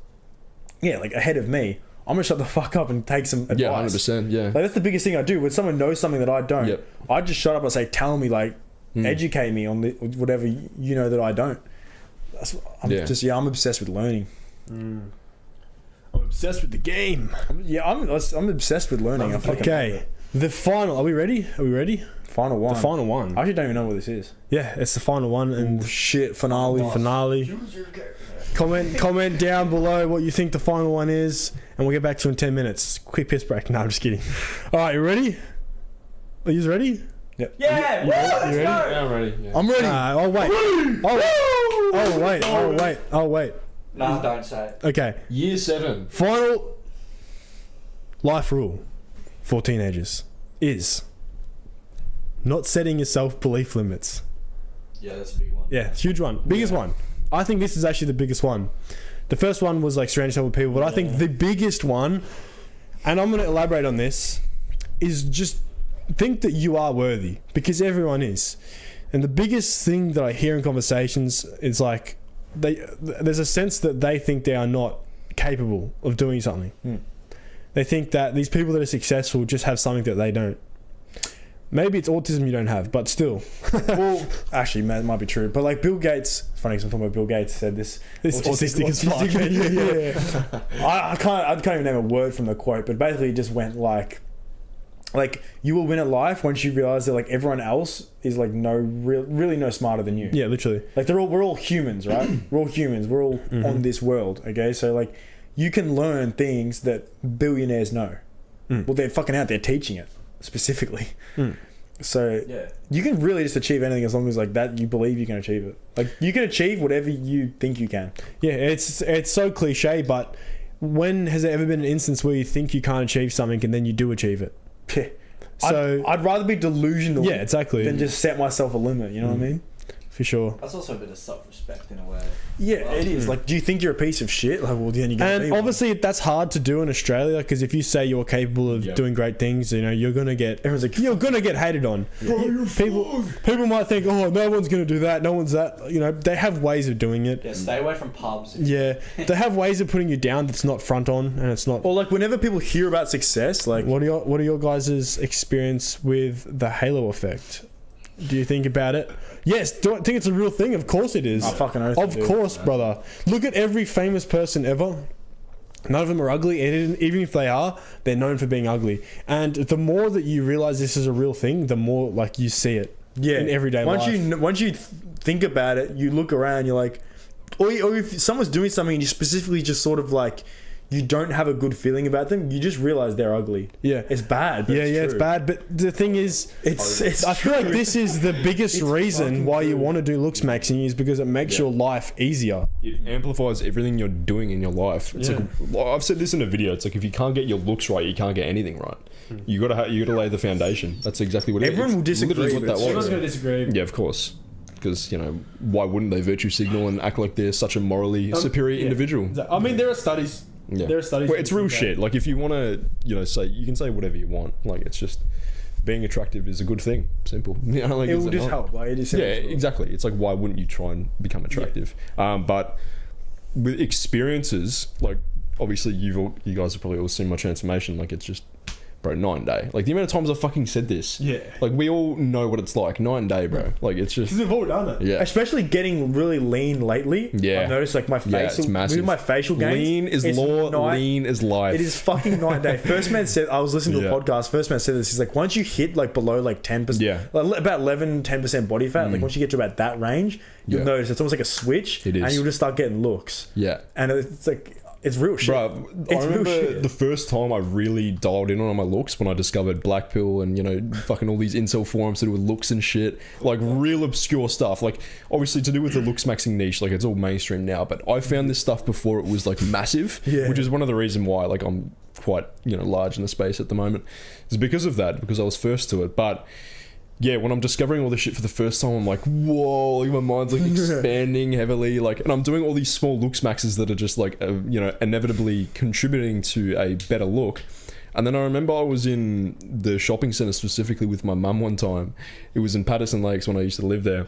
like ahead of me, I'm going to shut the fuck up and take some advice. Yeah, 100%. Yeah. Like, that's the biggest thing I do. When someone knows something that I don't, I just shut up and say, tell me, like, educate me on whatever you know that I don't. I'm obsessed with learning. I'm obsessed with the game. I'm obsessed with learning. Okay. The final. Are we ready? Final one. The final one. I actually don't even know what this is. Yeah, it's the final one. And shit, finale. Comment down below what you think the final one is, and we'll get back to you in 10 minutes. Quick piss break. No, I'm just kidding. All right, you ready? Are you ready? Yep. Yeah. You ready? Yeah, I'm ready. Yeah. I'm ready. Oh wait. No, don't say it. Okay. Year 7. Final life rule for teenagers is not setting yourself belief limits. Yeah, that's a big one. Yeah, huge one. Biggest one. I think this is actually the biggest one. The first one was like surround yourself with people, but I think the biggest one, and I'm going to elaborate on this, is just think that you are worthy, because everyone is. And the biggest thing that I hear in conversations is like there's a sense that they think they are not capable of doing something. They think that these people that are successful just have something that they don't. Maybe it's autism you don't have, but still. Well, actually, that might be true. But like Bill Gates, it's funny because I'm talking about Bill Gates said this. This autistic as fuck. Yeah. I can't even name a word from the quote, but basically it just went like you will win at life once you realize that like everyone else is like really no smarter than you. Yeah, literally. Like we're all humans, right? We're all humans. We're all on this world. Okay, so like you can learn things that billionaires know. Well, they're fucking out there teaching it specifically. So you can really just achieve anything as long as like that you believe you can achieve it. Like you can achieve whatever you think you can. Yeah, it's so cliche, but when has there ever been an instance where you think you can't achieve something and then you do achieve it? So I'd rather be delusional than just set myself a limit, you know what I mean? For sure. That's also a bit of self-respect in a way. Yeah, it is. Like, do you think you're a piece of shit? Like, well, then you're gonna be obviously that's hard to do in Australia, because if you say you're capable of doing great things, you're gonna get you're gonna get hated on. Bro, people might think, oh, no one's gonna do that, no one's that. They have ways of doing it. Yeah, stay away from pubs. Yeah, they have ways of putting you down that's not front on, and it's not. Or like whenever people hear about success, like what are your guys' experience with the halo effect? Do you think about it? Yes. Do I think it's a real thing? Of course it is. I fucking oath Of course, brother. Look at every famous person ever. None of them are ugly. And even if they are, they're known for being ugly. And the more that you realize this is a real thing, the more like you see it in everyday life. Once you think about it, you look around, you're like, or if someone's doing something and you specifically just sort of like, you don't have a good feeling about them, you just realize they're ugly. Yeah. It's bad. It's bad. But the thing is, I feel like this is the biggest reason why you want to do looks maxing, is because it makes your life easier. It amplifies everything you're doing in your life. It's like I've said this in a video. It's like if you can't get your looks right, you can't get anything right. You gotta lay the foundation. That's exactly what it is. Everyone will disagree. Everyone's gonna disagree. Yeah, of course. Because why wouldn't they virtue signal and act like they're such a morally superior individual? I mean, there are studies. Yeah. There are studies. Well, it's real shit. Like if you want to, say, you can say whatever you want. Like it's just being attractive is a good thing. Simple. It will just help. Like it is. Yeah, exactly. It's like why wouldn't you try and become attractive? But with experiences, like obviously you guys have probably all seen my transformation. Like it's just Bro, night and day. Like, the amount of times I fucking said this. Yeah. Like, we all know what it's like. Night and day, bro. Like, it's just... Because we've all done it. Yeah. Especially getting really lean lately. Yeah. I've noticed like my facial, it's massive. with my facial gains. Lean is law, lean is life. It is fucking night and day. First man said, I was listening to a podcast. First man said this. He's like, once you hit like below like 10%, like about 11-10% body fat, like once you get to about that range, you'll notice it's almost like a switch. It is. And you'll just start getting looks. Yeah. And it's like, it's real shit. Bro, It's I real remember shit. the first time I really dialed in on my looks when I discovered Black Pill and, you know, fucking all these incel forums to do with looks and shit. Like, real obscure stuff. Like, obviously to do with the looks maxing niche, like, it's all mainstream now. But I found this stuff before it was, like, massive. Yeah. Which is one of the reasons why, like, I'm quite, you know, large in the space at the moment. It's because of that, because I was first to it. But... yeah, when I'm discovering all this shit for the first time, I'm like, whoa, like my mind's like expanding heavily, like, and I'm doing all these small looks maxes that are just like, you know, inevitably contributing to a better look. And then I remember I was in the shopping centre specifically with my mum one time. It was in Patterson Lakes when I used to live there.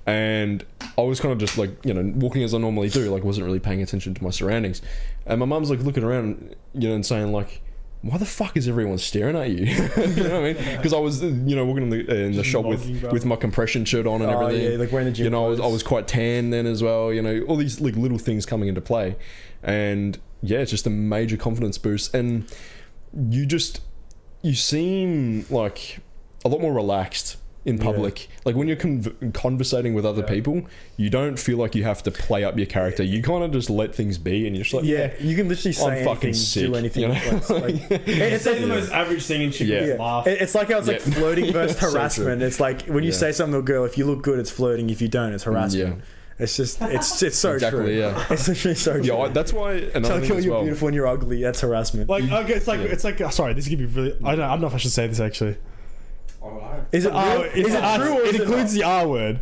And I was kind of just like, you know, walking as I normally do, like wasn't really paying attention to my surroundings. And my mum's like looking around, you know, and saying like, why the fuck is everyone staring at you? You know what I mean? Because I was, you know, walking in the shop with my compression shirt on and everything. Yeah, like wearing the gym. You know, I was quite tan then as well. You know, all these like little things coming into play, and yeah, it's just a major confidence boost. And you seem like a lot more relaxed in public. Like when you're conversating with other people, you don't feel like you have to play up your character. You kind of just let things be, and you're just like, you can literally say anything, fucking sick, do anything. you know? It's the most average thing and shit. Laugh. It's like how it's like flirting versus So harassment. true. It's like when you say something to a girl, if you look good, it's flirting. If you don't, it's harassment. Yeah. It's just, it's so Exactly, true. yeah. It's literally so true. Yeah, that's why. Another Tell thing as you're well. beautiful and you're ugly. That's harassment. Like, okay, it's like, sorry, this could be really, I don't know if I should say this actually. Is it real? Is it true or it is it includes the R word.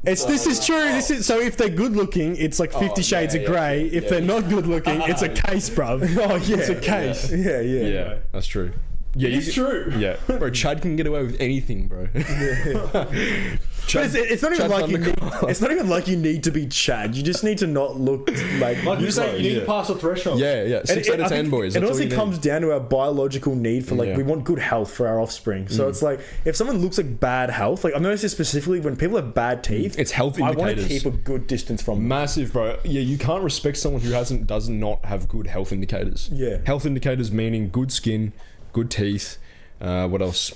This is true. This is so. If they're good looking, it's like 50 Shades of Grey. If they're not good looking, it's a case, bruv. Oh yeah, it's a case. Yeah. That's true. Yeah, It's true. Yeah, bro, Chad can get away with anything, bro. But it's not even Chad like you need, Thundercross. it's not even like you need to be Chad. You just need to not look like You say you need to pass a threshold. Yeah. 6 out of 10, boys. It That's all honestly you need. comes down to our biological need for like we want good health for our offspring. So it's like if someone looks like bad health, like I've noticed this specifically when people have bad teeth, It's health I want to indicators. keep a good distance from them. Massive, bro. Yeah, you can't respect someone who does not have good health indicators. Yeah. Health indicators meaning good skin, good teeth. What else?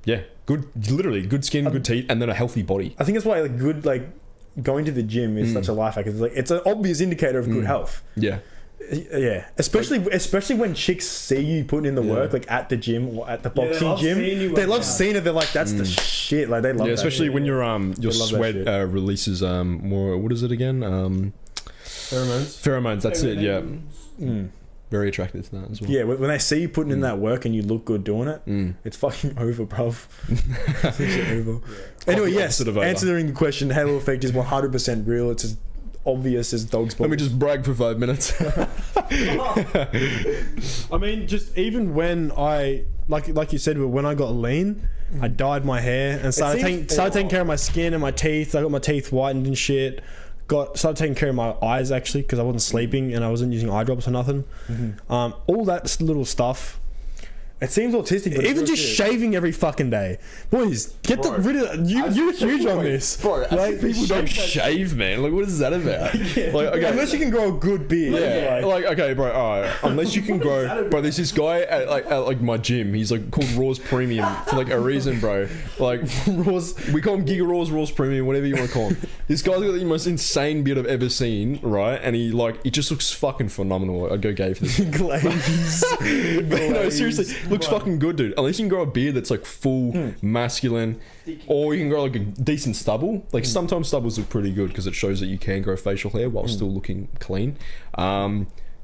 Yeah, literally good skin, good teeth, and then a healthy body. I think that's why like going to the gym is such a life hack. It's like it's an obvious indicator of good health. Yeah. Yeah, especially when chicks see you putting in the work, like at the gym or at the boxing gym. They love seeing it. They're like, that's the shit. Like they love. Yeah, that especially shit. when your love that sweat shit. releases more. What is it again? Pheromones. That's it. Yeah. Very attracted to that as well. Yeah, when they see you putting in that work and you look good doing it, it's fucking over, bruv. It's literally over. Anyway, yes, Opposite of over. answering the question, halo effect is 100% real. It's as obvious as dog's balls. Let me just brag for 5 minutes. I mean, just even when I like you said, when I got lean, I dyed my hair and started taking care of my skin and my teeth. I got my teeth whitened and shit. Started taking care of my eyes actually because I wasn't sleeping and I wasn't using eye drops or nothing. All that little stuff. It seems autistic, but Even just shaving every fucking day, boys. Get rid of that. You're huge on this, Bro, like people don't shave, man. Like, what is that about? Like, okay. Unless you can grow a good beard. Yeah, like okay, bro. All right, unless you can grow, bro. There's this guy at like my gym. He's like called Raw's Premium for like a reason, bro. Like Raw's, we call him Giga Raw's Premium, whatever you want to call him. This guy's got the most insane beard I've ever seen, right? And he just looks fucking phenomenal. I'd go gay for this. Glaze. But no, seriously, looks fucking good, dude. Unless you can grow a beard that's like full masculine, or you can grow like a decent stubble. Like sometimes stubbles look pretty good because it shows that you can grow facial hair while still looking clean.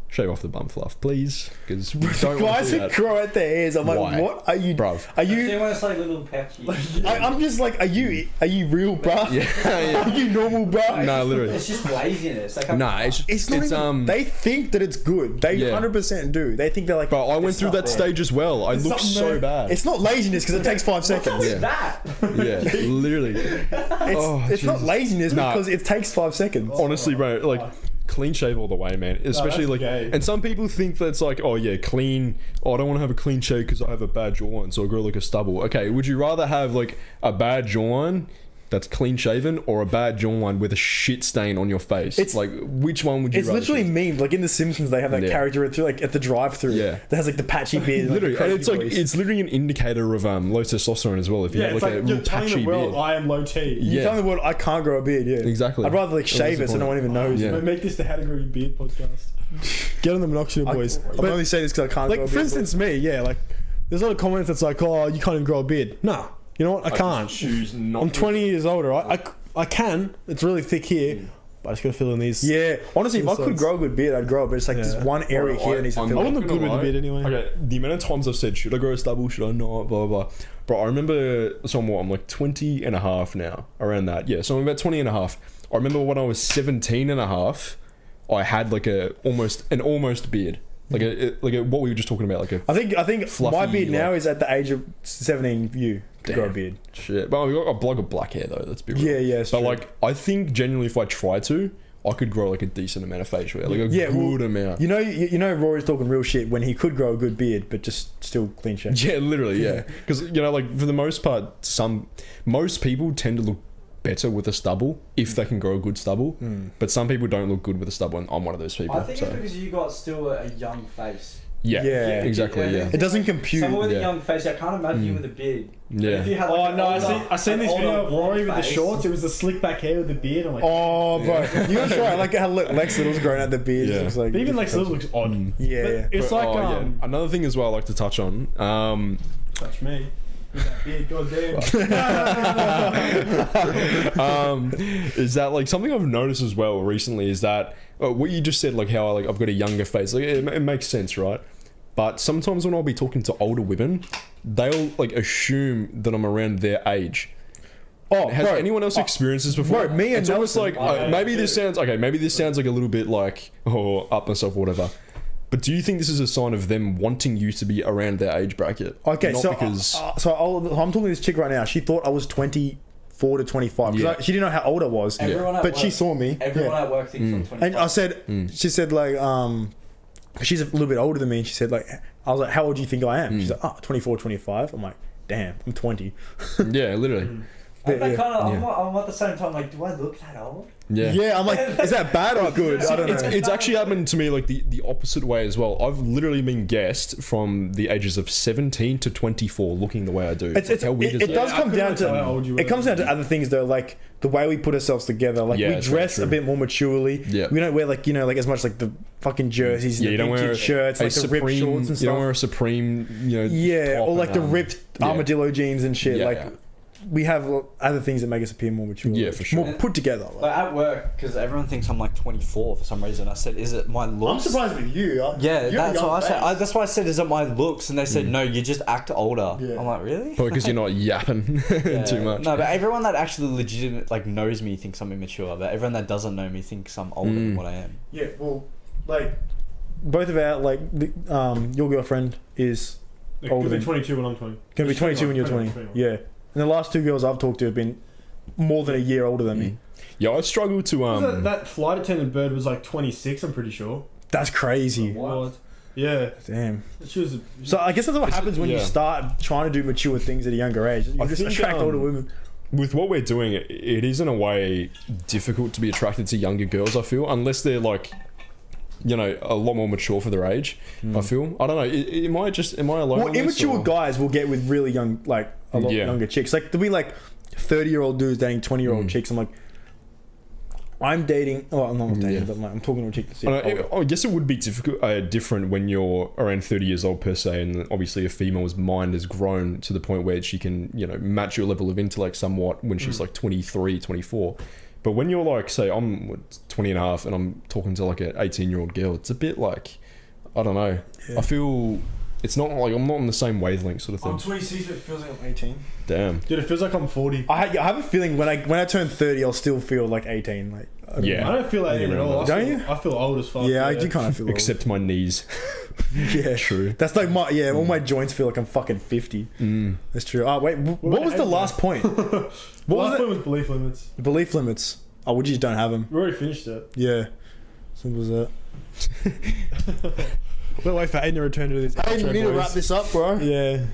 Shave off the bum fluff, please, because Guys who grow out their hairs, I'm like, Why? what are you, Bruv. Are Do you? you want to say little patchy? I'm just like, are you real, bruh? Yeah. Are you normal, bruh? No, literally. It's just laziness. Like, Nah, It's not even, they think that it's good. They 100% do. They think they're like. Bro, I went through that stage as well. I looked so bad. It's not laziness because it takes 5 seconds. Yeah. that. Yeah, literally. It's not laziness because it takes 5 seconds. Honestly, bro, like clean shave all the way, man. Especially like, gay. and some people think that's like, oh yeah, clean. Oh, I don't want to have a clean shave because I have a bad jawline, so I grow like a stubble. Okay, would you rather have like a bad jawline that's clean shaven or a bad jawline with a shit stain on your face? It's like, which one would you? It's rather literally memed. Like in The Simpsons, they have that character through like at the drive-through. Yeah, that has like the patchy beard. Literally, like, and it's like it's literally an indicator of low testosterone as well. If you have it's like a you're real telling patchy the world beard. I am low T. You're telling the world I can't grow a beard. Yeah, exactly. I'd rather like shave it so no one even knows. Yeah. Make this the How to Grow Your Beard podcast. Get on the Minoxidil boys. I'm only saying this because I can't. Like grow a for beard, instance, me, like there's a lot of comments that's like, oh, you can't even grow a beard. No, you know what? I can't. Choose not I'm 20 years older. I can. It's really thick here, but I just gotta fill in these. Yeah, honestly, if I could grow a good beard, I'd grow it. But it's like this one area here that needs to fill. I wouldn't look good with a beard anyway. Okay, the amount of times I've said, should I grow a stubble? Should I not? Blah, blah, blah. Bro, I remember somewhat, I'm like 20 and a half now, around that. Yeah, so I'm about 20 and a half. I remember when I was 17 and a half, I had like an almost beard. Like what we were just talking about, like a I think fluffy, my beard now is at the age of 17 view to grow a beard. Shit. But I've got a block of black hair though, let's be real. Yeah, but true. like, I think genuinely if I try to, I could grow like a decent amount of facial hair, like a good amount. You know, Rory's talking real shit when he could grow a good beard, but just still clean shave. Yeah, literally, yeah. Because like for the most part, most people tend to look better with a stubble if they can grow a good stubble, but some people don't look good with a stubble, and I'm one of those people. I think it's because you got still a young face. Yeah, exactly. Yeah, it doesn't compute. Someone with a young face, I can't imagine you with a beard. Yeah. If you had, I seen this video of Rory with the shorts. It was the slick back hair with the beard. I'm like, oh, bro, you gotta try. I like how Lex Little's growing out the beard. Yeah. Looks like but even Lex Little looks odd. Yeah, it's but, like another thing as well I like to touch on. Touch me. With that beard, goddamn. Is that like something I've noticed as well recently? Is that what you just said? Like how I've got a younger face. Like it makes sense, right? But sometimes when I'll be talking to older women, they'll like assume that I'm around their age. Oh, has anyone else experienced this before? Bro, me and it's almost like maybe this sounds like a little bit like up myself or whatever. But do you think this is a sign of them wanting you to be around their age bracket? Okay, Not so because I'm talking to this chick right now. She thought I was 24 to 25 because she didn't know how old I was. But she saw me. Everyone at work thinks I'm 25. And I said, she said like, she's a little bit older than me. And she said like, I was like, how old do you think I am? She's like, 24, 25. I'm like, damn, I'm 20. Yeah, literally. I'm at the same time like, do I look that old? Yeah, I'm like, is that bad or good? I don't know. It's actually happened to me like the opposite way as well. I've literally been guessed from the ages of 17 to 24 looking the way I do. How weird is that? It does come down to it comes down to other things though, like the way we put ourselves together. Like we dress a bit more maturely. Yeah. We don't wear like like as much like the fucking jerseys and you the don't wear shirts, like the ripped shorts and stuff. You don't wear a Supreme, top or like the ripped armadillo jeans and shit. Yeah, like we have other things that make us appear more mature. Yeah, for sure. More put together. Like at work, because everyone thinks I'm like 24 for some reason. I said, "Is it my looks?" I'm surprised with you. That's what I said. That's why I said, "Is it my looks?" And they said, "No, you just act older." Yeah. I'm like, "Really?" Probably because you're not yapping too much. No, but everyone that actually legitimate knows me thinks I'm immature. But everyone that doesn't know me thinks I'm older than what I am. Yeah, well, like both of our your girlfriend is older than 22 when I'm 20. Gonna be 22 when you're 20. Yeah. And the last two girls I've talked to have been more than a year older than me. Yeah, I struggle to that flight attendant bird was like 26. I'm pretty sure. That's crazy. What? Yeah. Damn. So I guess that's what happens when you start trying to do mature things at a younger age. You just attract older women. With what we're doing, it is in a way difficult to be attracted to younger girls. I feel unless they're like, a lot more mature for their age. I feel. I don't know. Am I alone? Well, immature guys will get with really young, like a lot younger chicks. Like there'll be like 30-year-old dudes dating 20-year-old chicks. I'm like, I'm dating. Oh, I'm not dating, but I'm talking to a chick that's I guess it would be different when you're around 30 years old per se, and obviously a female's mind has grown to the point where she can, match your level of intellect somewhat when she's like 23, 24. But when you're like, say, I'm 20 and a half and I'm talking to like an 18-year-old girl, it's a bit like, I don't know. Yeah. I feel it's not like I'm not on the same wavelength sort of thing. I'm 26, but it feels like I'm 18. Damn. Dude, it feels like I'm 40. I have a feeling when I turn 30, I'll still feel like 18. Like I don't feel like 18 at all. Don't you? I feel old as fuck. Yeah, I do kind of feel old. Except my knees. Yeah, true. That's like all my joints feel like I'm fucking 50. That's true. Oh wait, what was the last point? What was belief limits. Belief limits. Oh, we just don't have them. We already finished it. Yeah. Simple as that. We'll wait for Aiden to return to this. Hey, you outro, need to boys. wrap this up, bro. Yeah.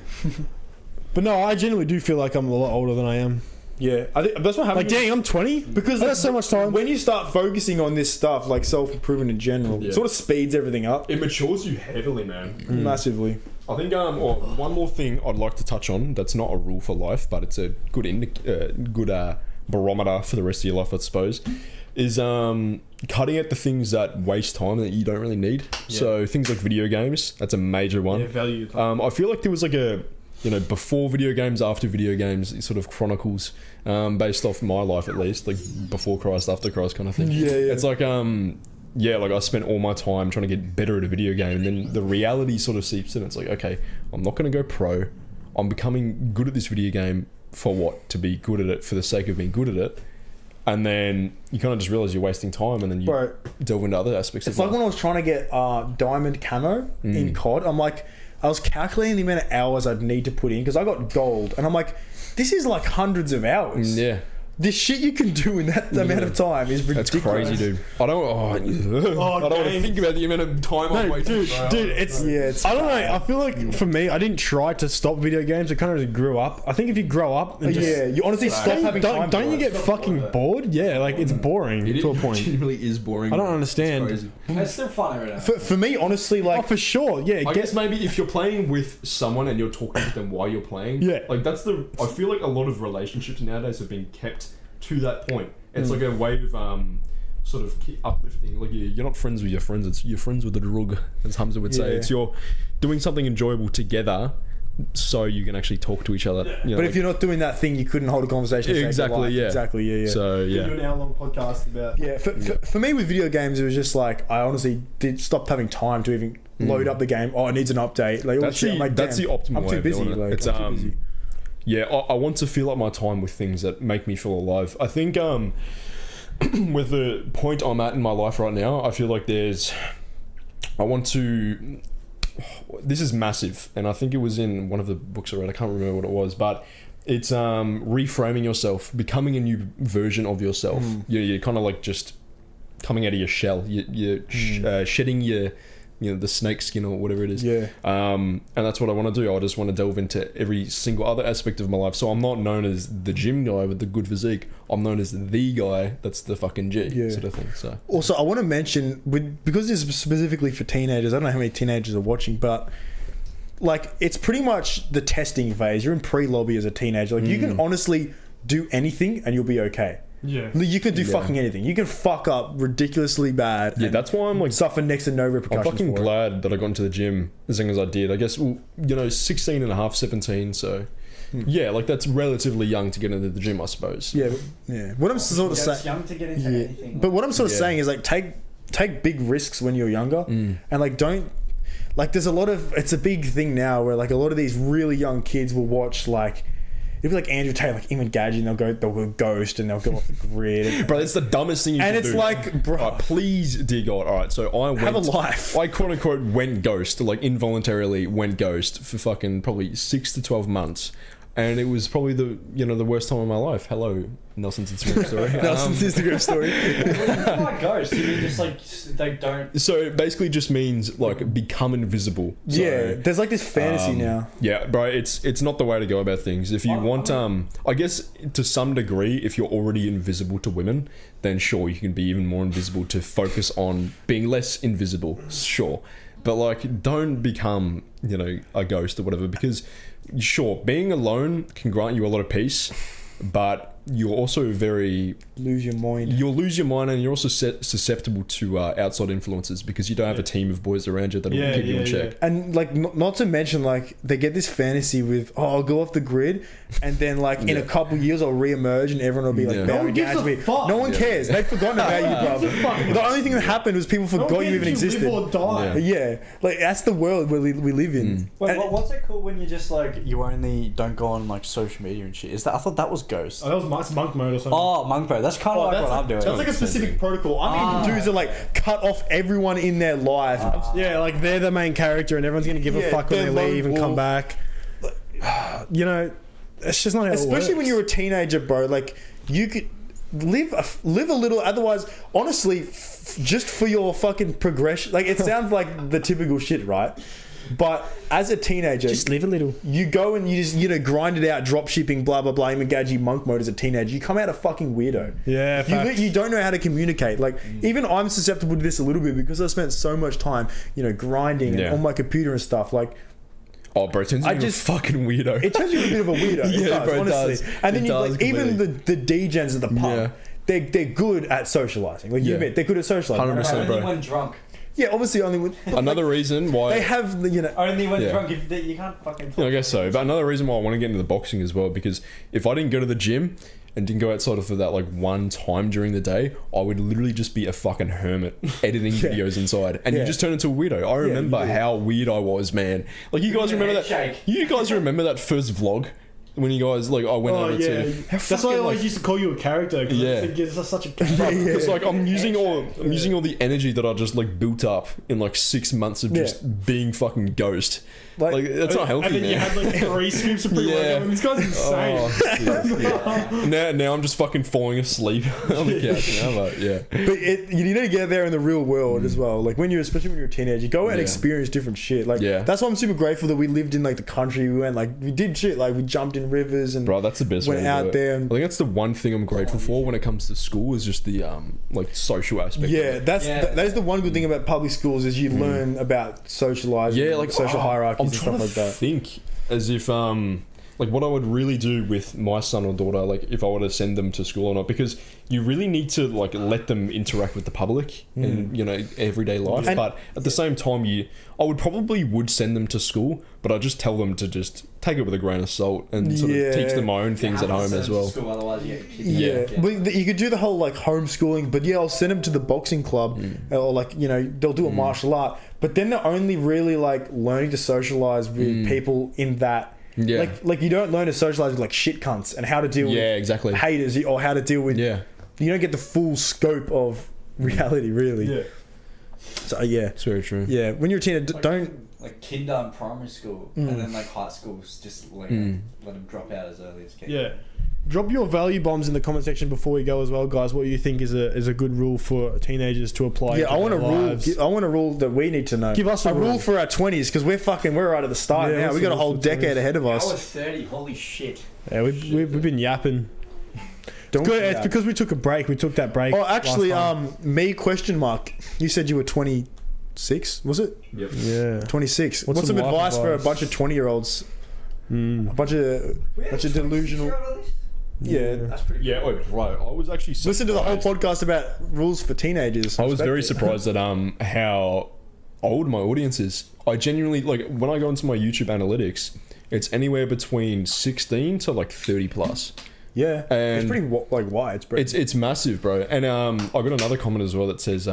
But no, I genuinely do feel like I'm a lot older than I am. Yeah, I think that's what happened. Like, dang, I'm 20? Because that's so much time. When you start focusing on this stuff, like self-improvement in general, Yeah. it sort of speeds everything up It matures you heavily, man. massively. I think one more thing I'd like to touch on that's not a rule for life, but it's a good barometer for the rest of your life, I suppose, is cutting out the things that waste time that you don't really need. Yeah. So things like video games, that's a major one. value. I feel like there was like a, before video games, after video games, sort of chronicles based off my life at least, like before Christ, after Christ kind of thing. Yeah. It's like like I spent all my time trying to get better at a video game, and then the reality sort of seeps in. It's like, okay, I'm not going to go pro. I'm becoming good at this video game for what? To be good at it for the sake of being good at it. And then you kind of just realize you're wasting time, and then you delve into other aspects It's of like life. when I was trying to get diamond camo in COD. I'm like, I was calculating the amount of hours I'd need to put in because I got gold, and I'm like, this is like hundreds of hours. Yeah. This shit you can do in that amount of time is ridiculous. That's crazy, dude. I don't want to think about the amount of time I'm wasting. Dude, it's I don't know. I feel like for me, I didn't try to stop video games. I kind of just grew up. I think if you grow up and just, you honestly stop having time. don't you get fucking bored? Yeah, like it's boring to a point. It really is boring. I don't understand. It's still fun right now. For me, honestly, Oh, like for sure. Yeah, I guess maybe if you're playing with someone and you're talking to them while you're playing, Yeah. like I feel like a lot of relationships nowadays have been kept to that point. It's like a way of sort of uplifting. Like you're not friends with your friends; it's you're friends with the drug, as Hamza would say. Yeah. It's you're doing something enjoyable together, so you can actually talk to each other. You know, but if you're not doing that thing, you couldn't hold a conversation. to save your life. Exactly. Yeah. So do an hour-long podcast about. Yeah, for me with video games, it was just like I honestly stopped having time to even load up the game. Oh, it needs an update. Like that's shit, I'm like, that's the damn, optimal I'm way too of busy. doing it. Like, It's I'm too busy. Yeah, I want to fill up my time with things that make me feel alive. I think with the point I'm at in my life right now, I feel like this is massive, and I think it was in one of the books I read, I can't remember what it was, but it's reframing yourself, becoming a new version of yourself. You're kind of like just coming out of your shell. You're shedding your the snake skin or whatever it is. Yeah. And that's what I want to do. I just want to delve into every single other aspect of my life. So I'm not known as the gym guy with the good physique. I'm known as the guy that's the fucking G sort of thing. So Also, I want to mention because this is specifically for teenagers. I don't know how many teenagers are watching, but like it's pretty much the testing phase. You're in pre-lobby as a teenager. Like you can honestly do anything and you'll be okay. Yeah. You can do fucking anything. You can fuck up ridiculously bad. yeah, and that's why I'm like suffer next to no I'm repercussions. fucking for it. glad that I got into the gym as long as I did. I guess 16 and a half, 17. So yeah, like that's relatively young to get into the gym, I suppose. Yeah, yeah. What I'm sort of It's saying, young to get into anything. but what I'm sort of Yeah. saying is like take big risks when you're younger, and like don't like. There's a lot of it's a big thing now where like a lot of these really young kids will watch like. It'd be like Andrew Tate, like Eamon Gadget, and they'll go ghost, and they'll go off the grid. Bro, it's the dumbest thing you And can it's do. like, bro, Alright, please, dear God. All right, so I have a life. I quote unquote went ghost, like involuntarily went ghost for fucking probably 6 to 12 months, and it was probably the worst time of my life. Hello, Nelson's Instagram story. Nelson's Instagram story. What like ghosts? You mean just like they don't? So it basically just means like become invisible. So, Yeah, there's like this fantasy now. Yeah, bro, it's not the way to go about things. If you want, I guess to some degree, if you're already invisible to women, then sure, you can be even more invisible to focus on being less invisible. Sure, but like, don't become a ghost or whatever, because sure, being alone can grant you a lot of peace, but you're also Lose your mind. you'll lose your mind, and you're also susceptible to outside influences because you don't have a team of boys around you that will keep you in check. And like not to mention like they get this fantasy with I'll go off the grid, and then like in a couple years I'll re-emerge and everyone will be like Yeah. no one gives a fuck. No one cares. They've forgotten about you, bro. The only thing that happened was people forgot you even existed. Live or die. Yeah, like that's the world we live in. Wait, And- what's it called when you just like you only don't go on like social media and shit? Is that I thought that was ghost. Oh, that was monk mode or something. Oh, monk bro, that's kind of like what I'm doing. That's like a specific protocol. I'm thinking dudes that like cut off everyone in their life. Yeah, like they're the main character and everyone's gonna give a Yeah, fuck when they they're leave and lone come wolf. back. It's just not how Especially it when works. you're a teenager, bro. Like you could live a little. Otherwise, honestly, just for your fucking progression. Like, it sounds like the typical shit, right? But as a teenager, just live a little. You go and you just, grind it out, drop shipping, blah blah blah, Imagaji monk mode as a teenager. You come out a fucking weirdo. Yeah, you don't know how to communicate. Like, even I'm susceptible to this a little bit because I spent so much time, grinding and on my computer and stuff. Like, oh, bro, it turns you into a fucking weirdo. It turns you into a bit of a weirdo. Yeah, it does, bro, honestly. it does. And then It you does like even the degens at the pub. They're good at socializing. Like, you admit they're good at socializing. 100%, bro. Only when drunk. Yeah, obviously only when... Another reason why... They have the, Only when drunk. If you can't fucking talk. I guess so. But another reason why I want to get into the boxing as well, because if I didn't go to the gym and didn't go outside for that, like, one time during the day, I would literally just be a fucking hermit editing videos inside. And you just turn into a weirdo. I remember how weird I was, man. Like, you guys remember that... You guys remember that first vlog? When you guys, like, I went over to... That's why I always used to call you a character. Cause I think you're such a character. Because, like, I'm using all the energy that I just, like, built up in, like, 6 months of just being fucking Ghost. Like, that's not healthy, and then man. you had, like, 3 scoops of pre-workout. This guy's insane. Now I'm just fucking falling asleep on the couch now, but But you need to get there in the real world as well. Like, especially when you're a teenager, go out and experience different shit. Like, that's why I'm super grateful that we lived in, like, the country. We went, like, we did shit. Like, we jumped in rivers and bro, that's the best went way to out do it. there. And, I think that's the one thing I'm grateful for when it comes to school is just the like, social aspect. Yeah, that is the one good thing about public schools is you learn about socializing, like social hierarchies and stuff like that. Think as if like what I would really do with my son or daughter, like if I were to send them to school or not, because you really need to like let them interact with the public in everyday life. But at the same time, I would send them to school, but I just tell them to just take it with a grain of salt and sort of teach them my own things at home as well. School, otherwise you get kids. But you could do the whole like homeschooling, but I'll send them to the boxing club or like they'll do a martial art, but then they're only really like learning to socialize with people in that. Yeah. Like you don't learn to socialize with like shit cunts and how to deal with haters or how to deal with you don't get the full scope of reality really. So it's very true. When you're a teenager, don't like kinder and primary school and then like high schools just like let them drop out as early as can. Drop your value bombs in the comment section before we go as well, guys. What you think is a good rule for teenagers to apply? I want a rule. I want a rule that we need to know. Give us a rule for our 20s because we're right at the start now. We got a whole decade ahead of us. I was 30. Holy shit. Yeah, we've been yapping. It's because we took a break. We took that break. Oh, actually, me ? You said you were 26, was it? Yep. Yeah. 26. What's some advice for a bunch of 20-year-olds? A bunch of delusional. Yeah, that's pretty cool. Wait, right. I was actually surprised. Listen to the whole podcast about rules for teenagers. I was very surprised at how old my audience is. I genuinely like when I go into my YouTube analytics, it's anywhere between 16 to like 30 plus. Yeah, and it's pretty like widespread. It's massive, bro. And I got another comment as well that says,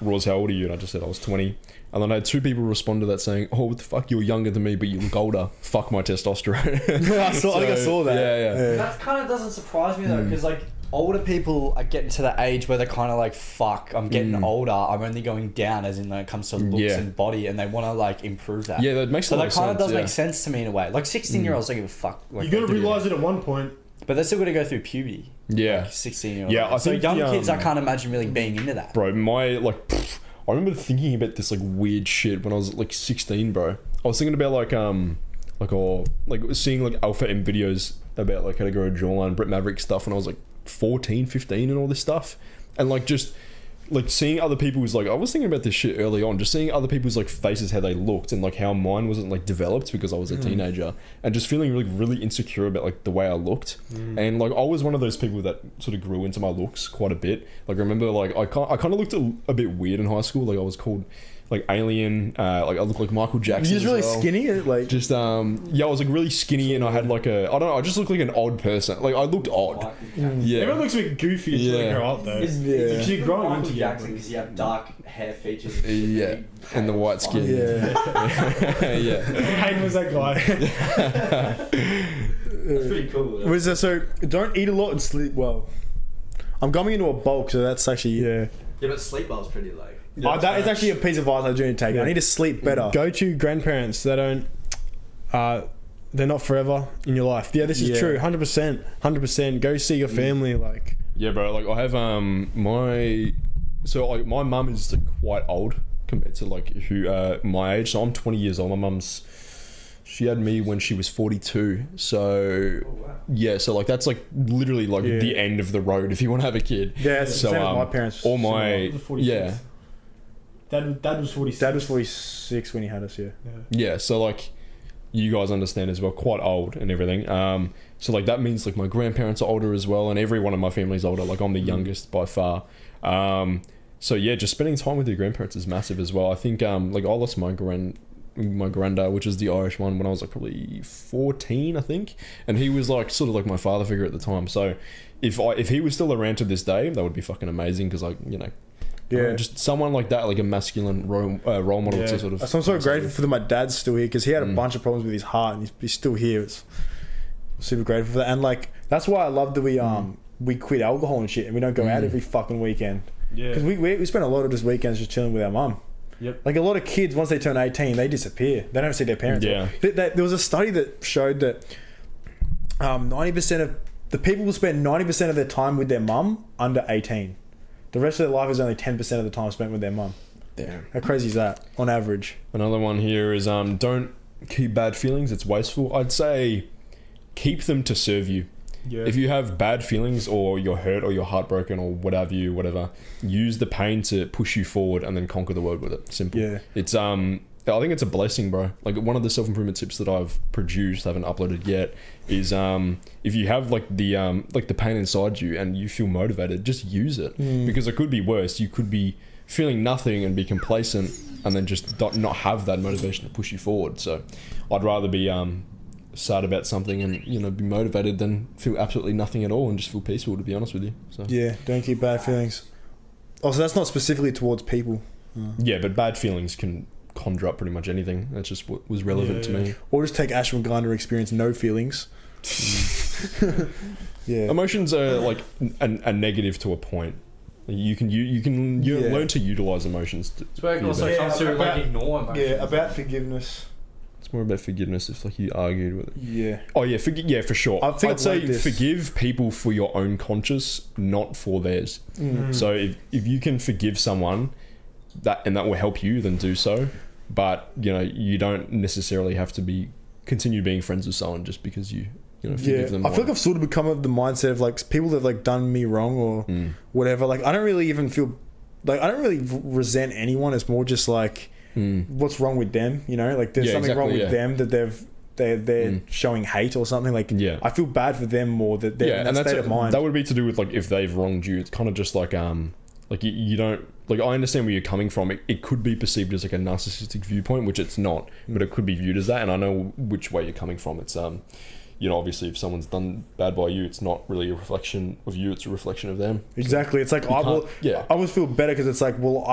"Roz, how old are you?" And I just said I was 20. And then I had 2 people respond to that saying, "Oh, what the fuck? You're younger than me, but you look older. Fuck my testosterone." I think I saw that. Yeah. That kind of doesn't surprise me though, because like older people are getting to the age where they're kind of like, "Fuck, I'm getting older. I'm only going down," as in when it comes to looks and body, and they want to like improve that. Yeah, that makes a lot of sense. So that kind of does make sense to me in a way. Like 16-year-olds don't give a fuck. Like, you got to realize it at one point. But they're still going to go through puberty. Yeah. Like 16-year-olds. Yeah, I think young kids, I can't imagine really being into that. Bro, I remember thinking about this like weird shit when I was like 16, bro. I was thinking about like seeing like Alpha M videos about like how to grow a jawline, Brett Maverick stuff when I was like 14, 15 and all this stuff. And like just like seeing other people's like I was thinking about this shit early on, just seeing other people's like faces, how they looked and like how mine wasn't like developed because I was a teenager, and just feeling really insecure about like the way I looked. And like I was one of those people that sort of grew into my looks quite a bit. Like I remember like I kind of looked a bit weird in high school. Like I was called like alien, like I looked like Michael Jackson. You're just really skinny, like just I was like really skinny and I had like I don't know, I just looked like an odd person. Like I looked odd. Yeah, everyone looks a bit goofy until they grow up though. You're growing into Jackson because you have dark hair features. And the white skin. Yeah. Hayden was that guy. That's pretty cool. So don't eat a lot and sleep well. I'm going into a bulk, so that's actually Yeah, but sleep well is pretty low. That is actually a piece of advice I do need to take. I need to sleep better. Go to grandparents. They don't. They're not forever in your life. Yeah, this is true. 100%. Go see your family. Like Yeah, bro. Like I have my mum is like quite old compared to like who my age. So I'm 20 years old. My mum's she had me when she was 42. So yeah, so like that's like literally like the end of the road if you want to have a kid. Yeah, it's so the same as my parents. or my yeah. Dad was 46. Dad was 46 when he had us. Yeah. So like you guys understand as well, quite old and everything. So like that means like my grandparents are older as well, and every one of my family's older. Like I'm the youngest by far. So yeah, just spending time with your grandparents is massive as well. I think like I lost my granddad, which is the Irish one, when I was like probably 14, I think, and he was like sort of like my father figure at the time. So if he was still around to this day, that would be fucking amazing, because like, you know, just someone like that, like a masculine role model to sort of. So I'm so grateful for that my dad's still here, because he had a bunch of problems with his heart, and he's still here. It's super grateful for that, and like that's why I love that we quit alcohol and shit, and we don't go out every fucking weekend. Yeah, because we spend a lot of just weekends just chilling with our mum. Yep. Like a lot of kids, once they turn 18, they disappear. They don't see their parents. Yeah. There was a study that showed that 90% of the people will spend 90% of their time with their mum under 18. The rest of their life is only 10% of the time spent with their mum. Damn. How crazy is that on average? Another one here is don't keep bad feelings. It's wasteful. I'd say keep them to serve you. Yeah. If you have bad feelings, or you're hurt, or you're heartbroken, or whatever, use the pain to push you forward, and then conquer the world with it. Simple. Yeah. It's I think it's a blessing, bro. Like one of the self-improvement tips that I've produced, haven't uploaded yet, is if you have like the pain inside you and you feel motivated, just use it, because it could be worse. You could be feeling nothing and be complacent, and then just not have that motivation to push you forward. So I'd rather be sad about something and, you know, be motivated than feel absolutely nothing at all and just feel peaceful, to be honest with you. So yeah, don't keep bad feelings. Oh, so that's not specifically towards people. Yeah, but bad feelings can conjure up pretty much anything. That's just what was relevant to me. Or just take Ashwin Gandhi experience, no feelings. Yeah, emotions are like a negative to a point. You can learn to utilize emotions. It's where it also comes to like ignore emotions. Yeah, about forgiveness. It's more about forgiveness. If like you argued with it. Yeah. Oh yeah, for sure. I'd say forgive people for your own conscience, not for theirs. So if you can forgive someone, that will help you, then do so. But you know, you don't necessarily have to continue being friends with someone just because you forgive them. I feel like I've sort of become of the mindset of like people that have like done me wrong or whatever. Like I don't really even feel like I don't really resent anyone. It's more just like what's wrong with them, you know? Like there's something wrong with them that they're showing hate or something. Like I feel bad for them more that they're in that state of mind. That would be to do with like if they've wronged you. It's kind of just like you don't like. I understand where you're coming from. It could be perceived as like a narcissistic viewpoint, which it's not, but it could be viewed as that. And I know which way you're coming from. It's you know, obviously if someone's done bad by you, it's not really a reflection of you, it's a reflection of them. Exactly. It's like I always feel better because it's like, well,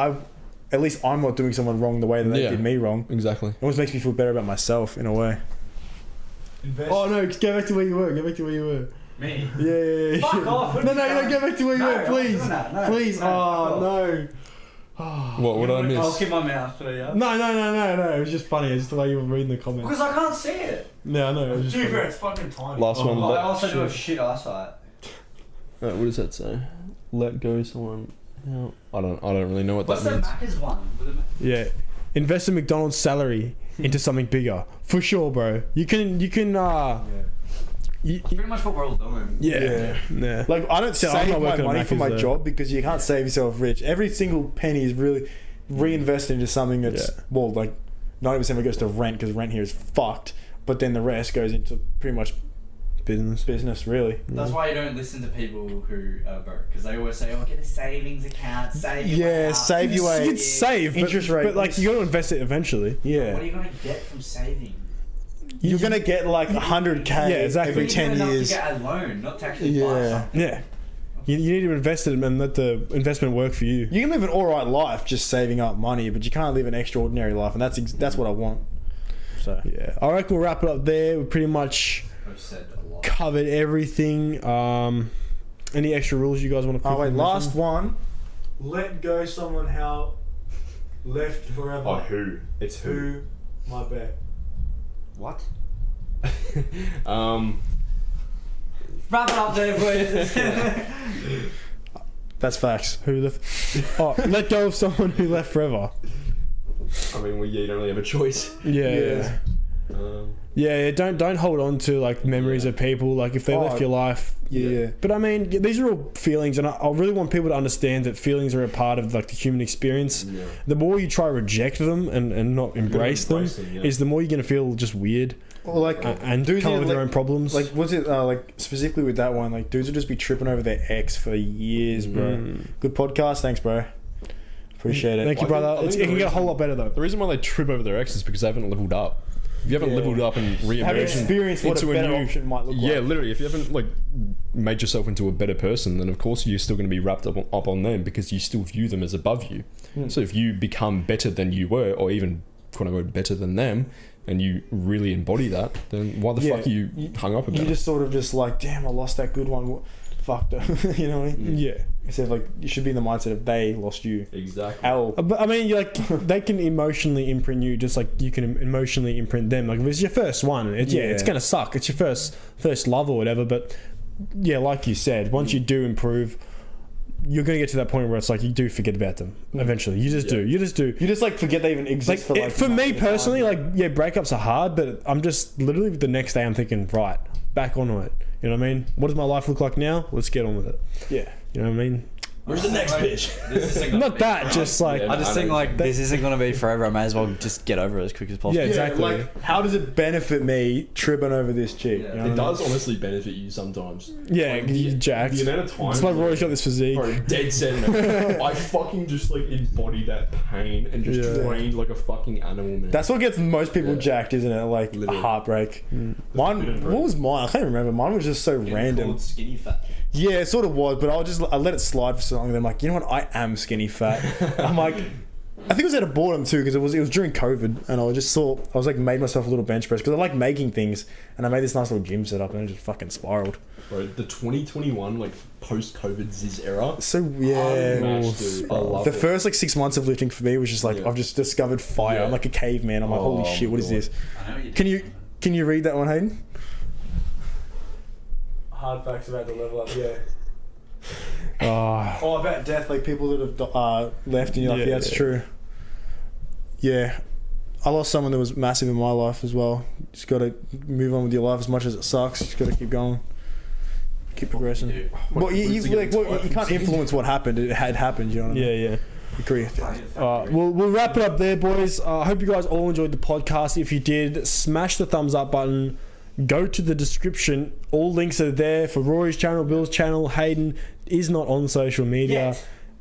at least I'm not doing someone wrong the way that they did me wrong. Exactly. It always makes me feel better about myself in a way. Oh no, go back to where you were. Me? Yeah. Fuck off. No, get back to where you were, please. Please. Oh, no. What would I miss? I'll keep my mouth shut, yeah? No. It was just funny. It's just the way you were reading the comments. Because I can't see it. No, I know. It was just Dude, it's fucking tiny. Last one. I also do have shit eyesight. What does that say? Let go someone. No, I don't really know what that means. What's the Macca's one? Yeah. Invest in McDonald's salary into something bigger. For sure, bro. You can It's pretty much what we're all doing. Yeah. Like I don't save my money for my job because you can't save yourself rich. Every single penny is really reinvested into something that's well, like 90% of it goes to rent because rent here is fucked. But then the rest goes into pretty much business really. That's why you don't listen to people who are broke, because they always say, "Oh, get a savings account, save your way out." Save your way. You can save interest rate, but like you got to invest it eventually. Yeah. What are you gonna get from saving? You're gonna get like 100k every 10 years. To get a loan, not to actually buy something. Yeah. You need to invest it and let the investment work for you. You can live an alright life just saving up money, but you can't live an extraordinary life, and that's what I want. So yeah, I reckon we'll wrap it up there. We pretty much covered everything. Any extra rules you guys want to? Oh wait, last one. Let go someone how left forever. Oh, who? It's who? My bet. What? Wrap it up there, boys. That's facts. Who left? Oh, let go of someone who left forever. I mean, you don't really have a choice. Yeah. Yeah, don't hold on to like memories of people. Like if they left your life. Yeah. But I mean, these are all feelings, and I really want people to understand that feelings are a part of like the human experience. Yeah. The more you try to reject them and not embrace them, is the more you're gonna feel just weird. Or like, and dudes come up with their own problems. Like, what's it like specifically with that one? Like, dudes will just be tripping over their ex for years, bro. Good podcast, thanks, bro. Appreciate it. Thank you, brother. It can get a whole lot better though. The reason why they trip over their ex is because they haven't leveled up. If you haven't leveled up and haven't re-emerged experienced what a better option might look like. Yeah, literally. If you haven't like made yourself into a better person, then of course you're still going to be wrapped up on them because you still view them as above you. So if you become better than you were, or even quote unquote better than them, and you really embody that, then why the fuck are you hung up about it? You just sort of just like, damn, I lost that good one. Fucked her. You know what I mean? Yeah. Instead of like, you should be in the mindset of they lost you. Exactly. But I mean, like they can emotionally imprint you, just like you can emotionally imprint them. Like if it's your first one, it's gonna suck. It's your first love or whatever. But yeah, like you said, once you do improve, you're gonna get to that point where it's like you do forget about them eventually. You just do. You just like forget they even exist. Like, for me personally, like breakups are hard, but I'm just literally the next day I'm thinking, right, back onto it. You know what I mean? What does my life look like now? Let's get on with it. Yeah. You know what I mean? Where's the next bitch? Not that, just like... I just think like this isn't going to be forever. I may as well just get over it as quick as possible. Yeah, exactly. Like, how does it benefit me tripping over this chick? Yeah, you know it does honestly benefit you sometimes. Yeah, like, you're jacked. The amount of time... It's like Roy's got this physique. Bro, dead set. I fucking just like embody that pain and just trained like a fucking animal, man. That's what gets most people jacked, isn't it? Like a heartbreak. Mine, what was mine? I can't remember. Mine was just so random. Skinny fat. Yeah, it sort of was, but I let it slide for so long. Then I'm like, you know what? I am skinny fat. I'm like, I think it was out of boredom too, because it was during COVID, and I was like made myself a little bench press because I like making things, and I made this nice little gym setup, and it just fucking spiraled. Bro, the 2021 like post-COVID Ziz era. So yeah, I love the first like 6 months of lifting for me was just like I've just discovered fire. I'm like a caveman. I'm like, holy shit, what is this? Can you read that one, Hayden? Hard facts about the level up, about death, like people that have left and you're like, that's true. Yeah. I lost someone that was massive in my life as well. Just got to move on with your life as much as it sucks. Just got to keep going. Keep progressing. Well, you can't influence what happened. It had happened, you know what I mean? Yeah. Agree. We'll wrap it up there, boys. I hope you guys all enjoyed the podcast. If you did, smash the thumbs up button. Go to the description. All links are there for Rory's channel, Bill's channel. Hayden is not on social media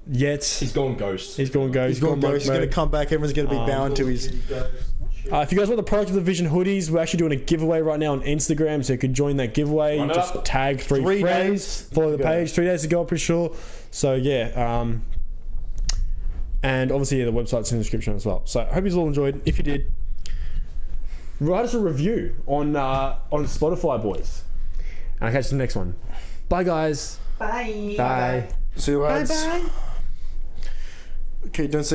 yet. He's gone ghost. He's gone ghost. He's going to come back. Everyone's going to be bound to his... if you guys want the Product of the Vision hoodies, we're actually doing a giveaway right now on Instagram, so you could join that giveaway. Just tag three friends, follow the page. 3 days ago, I'm pretty sure. So yeah, and obviously the website's in the description as well. So I hope you all enjoyed. If you did, write us a review on Spotify, boys. And I'll catch you in the next one. Bye, guys. Bye. Bye. See you lads. Bye. Okay, don't say anything.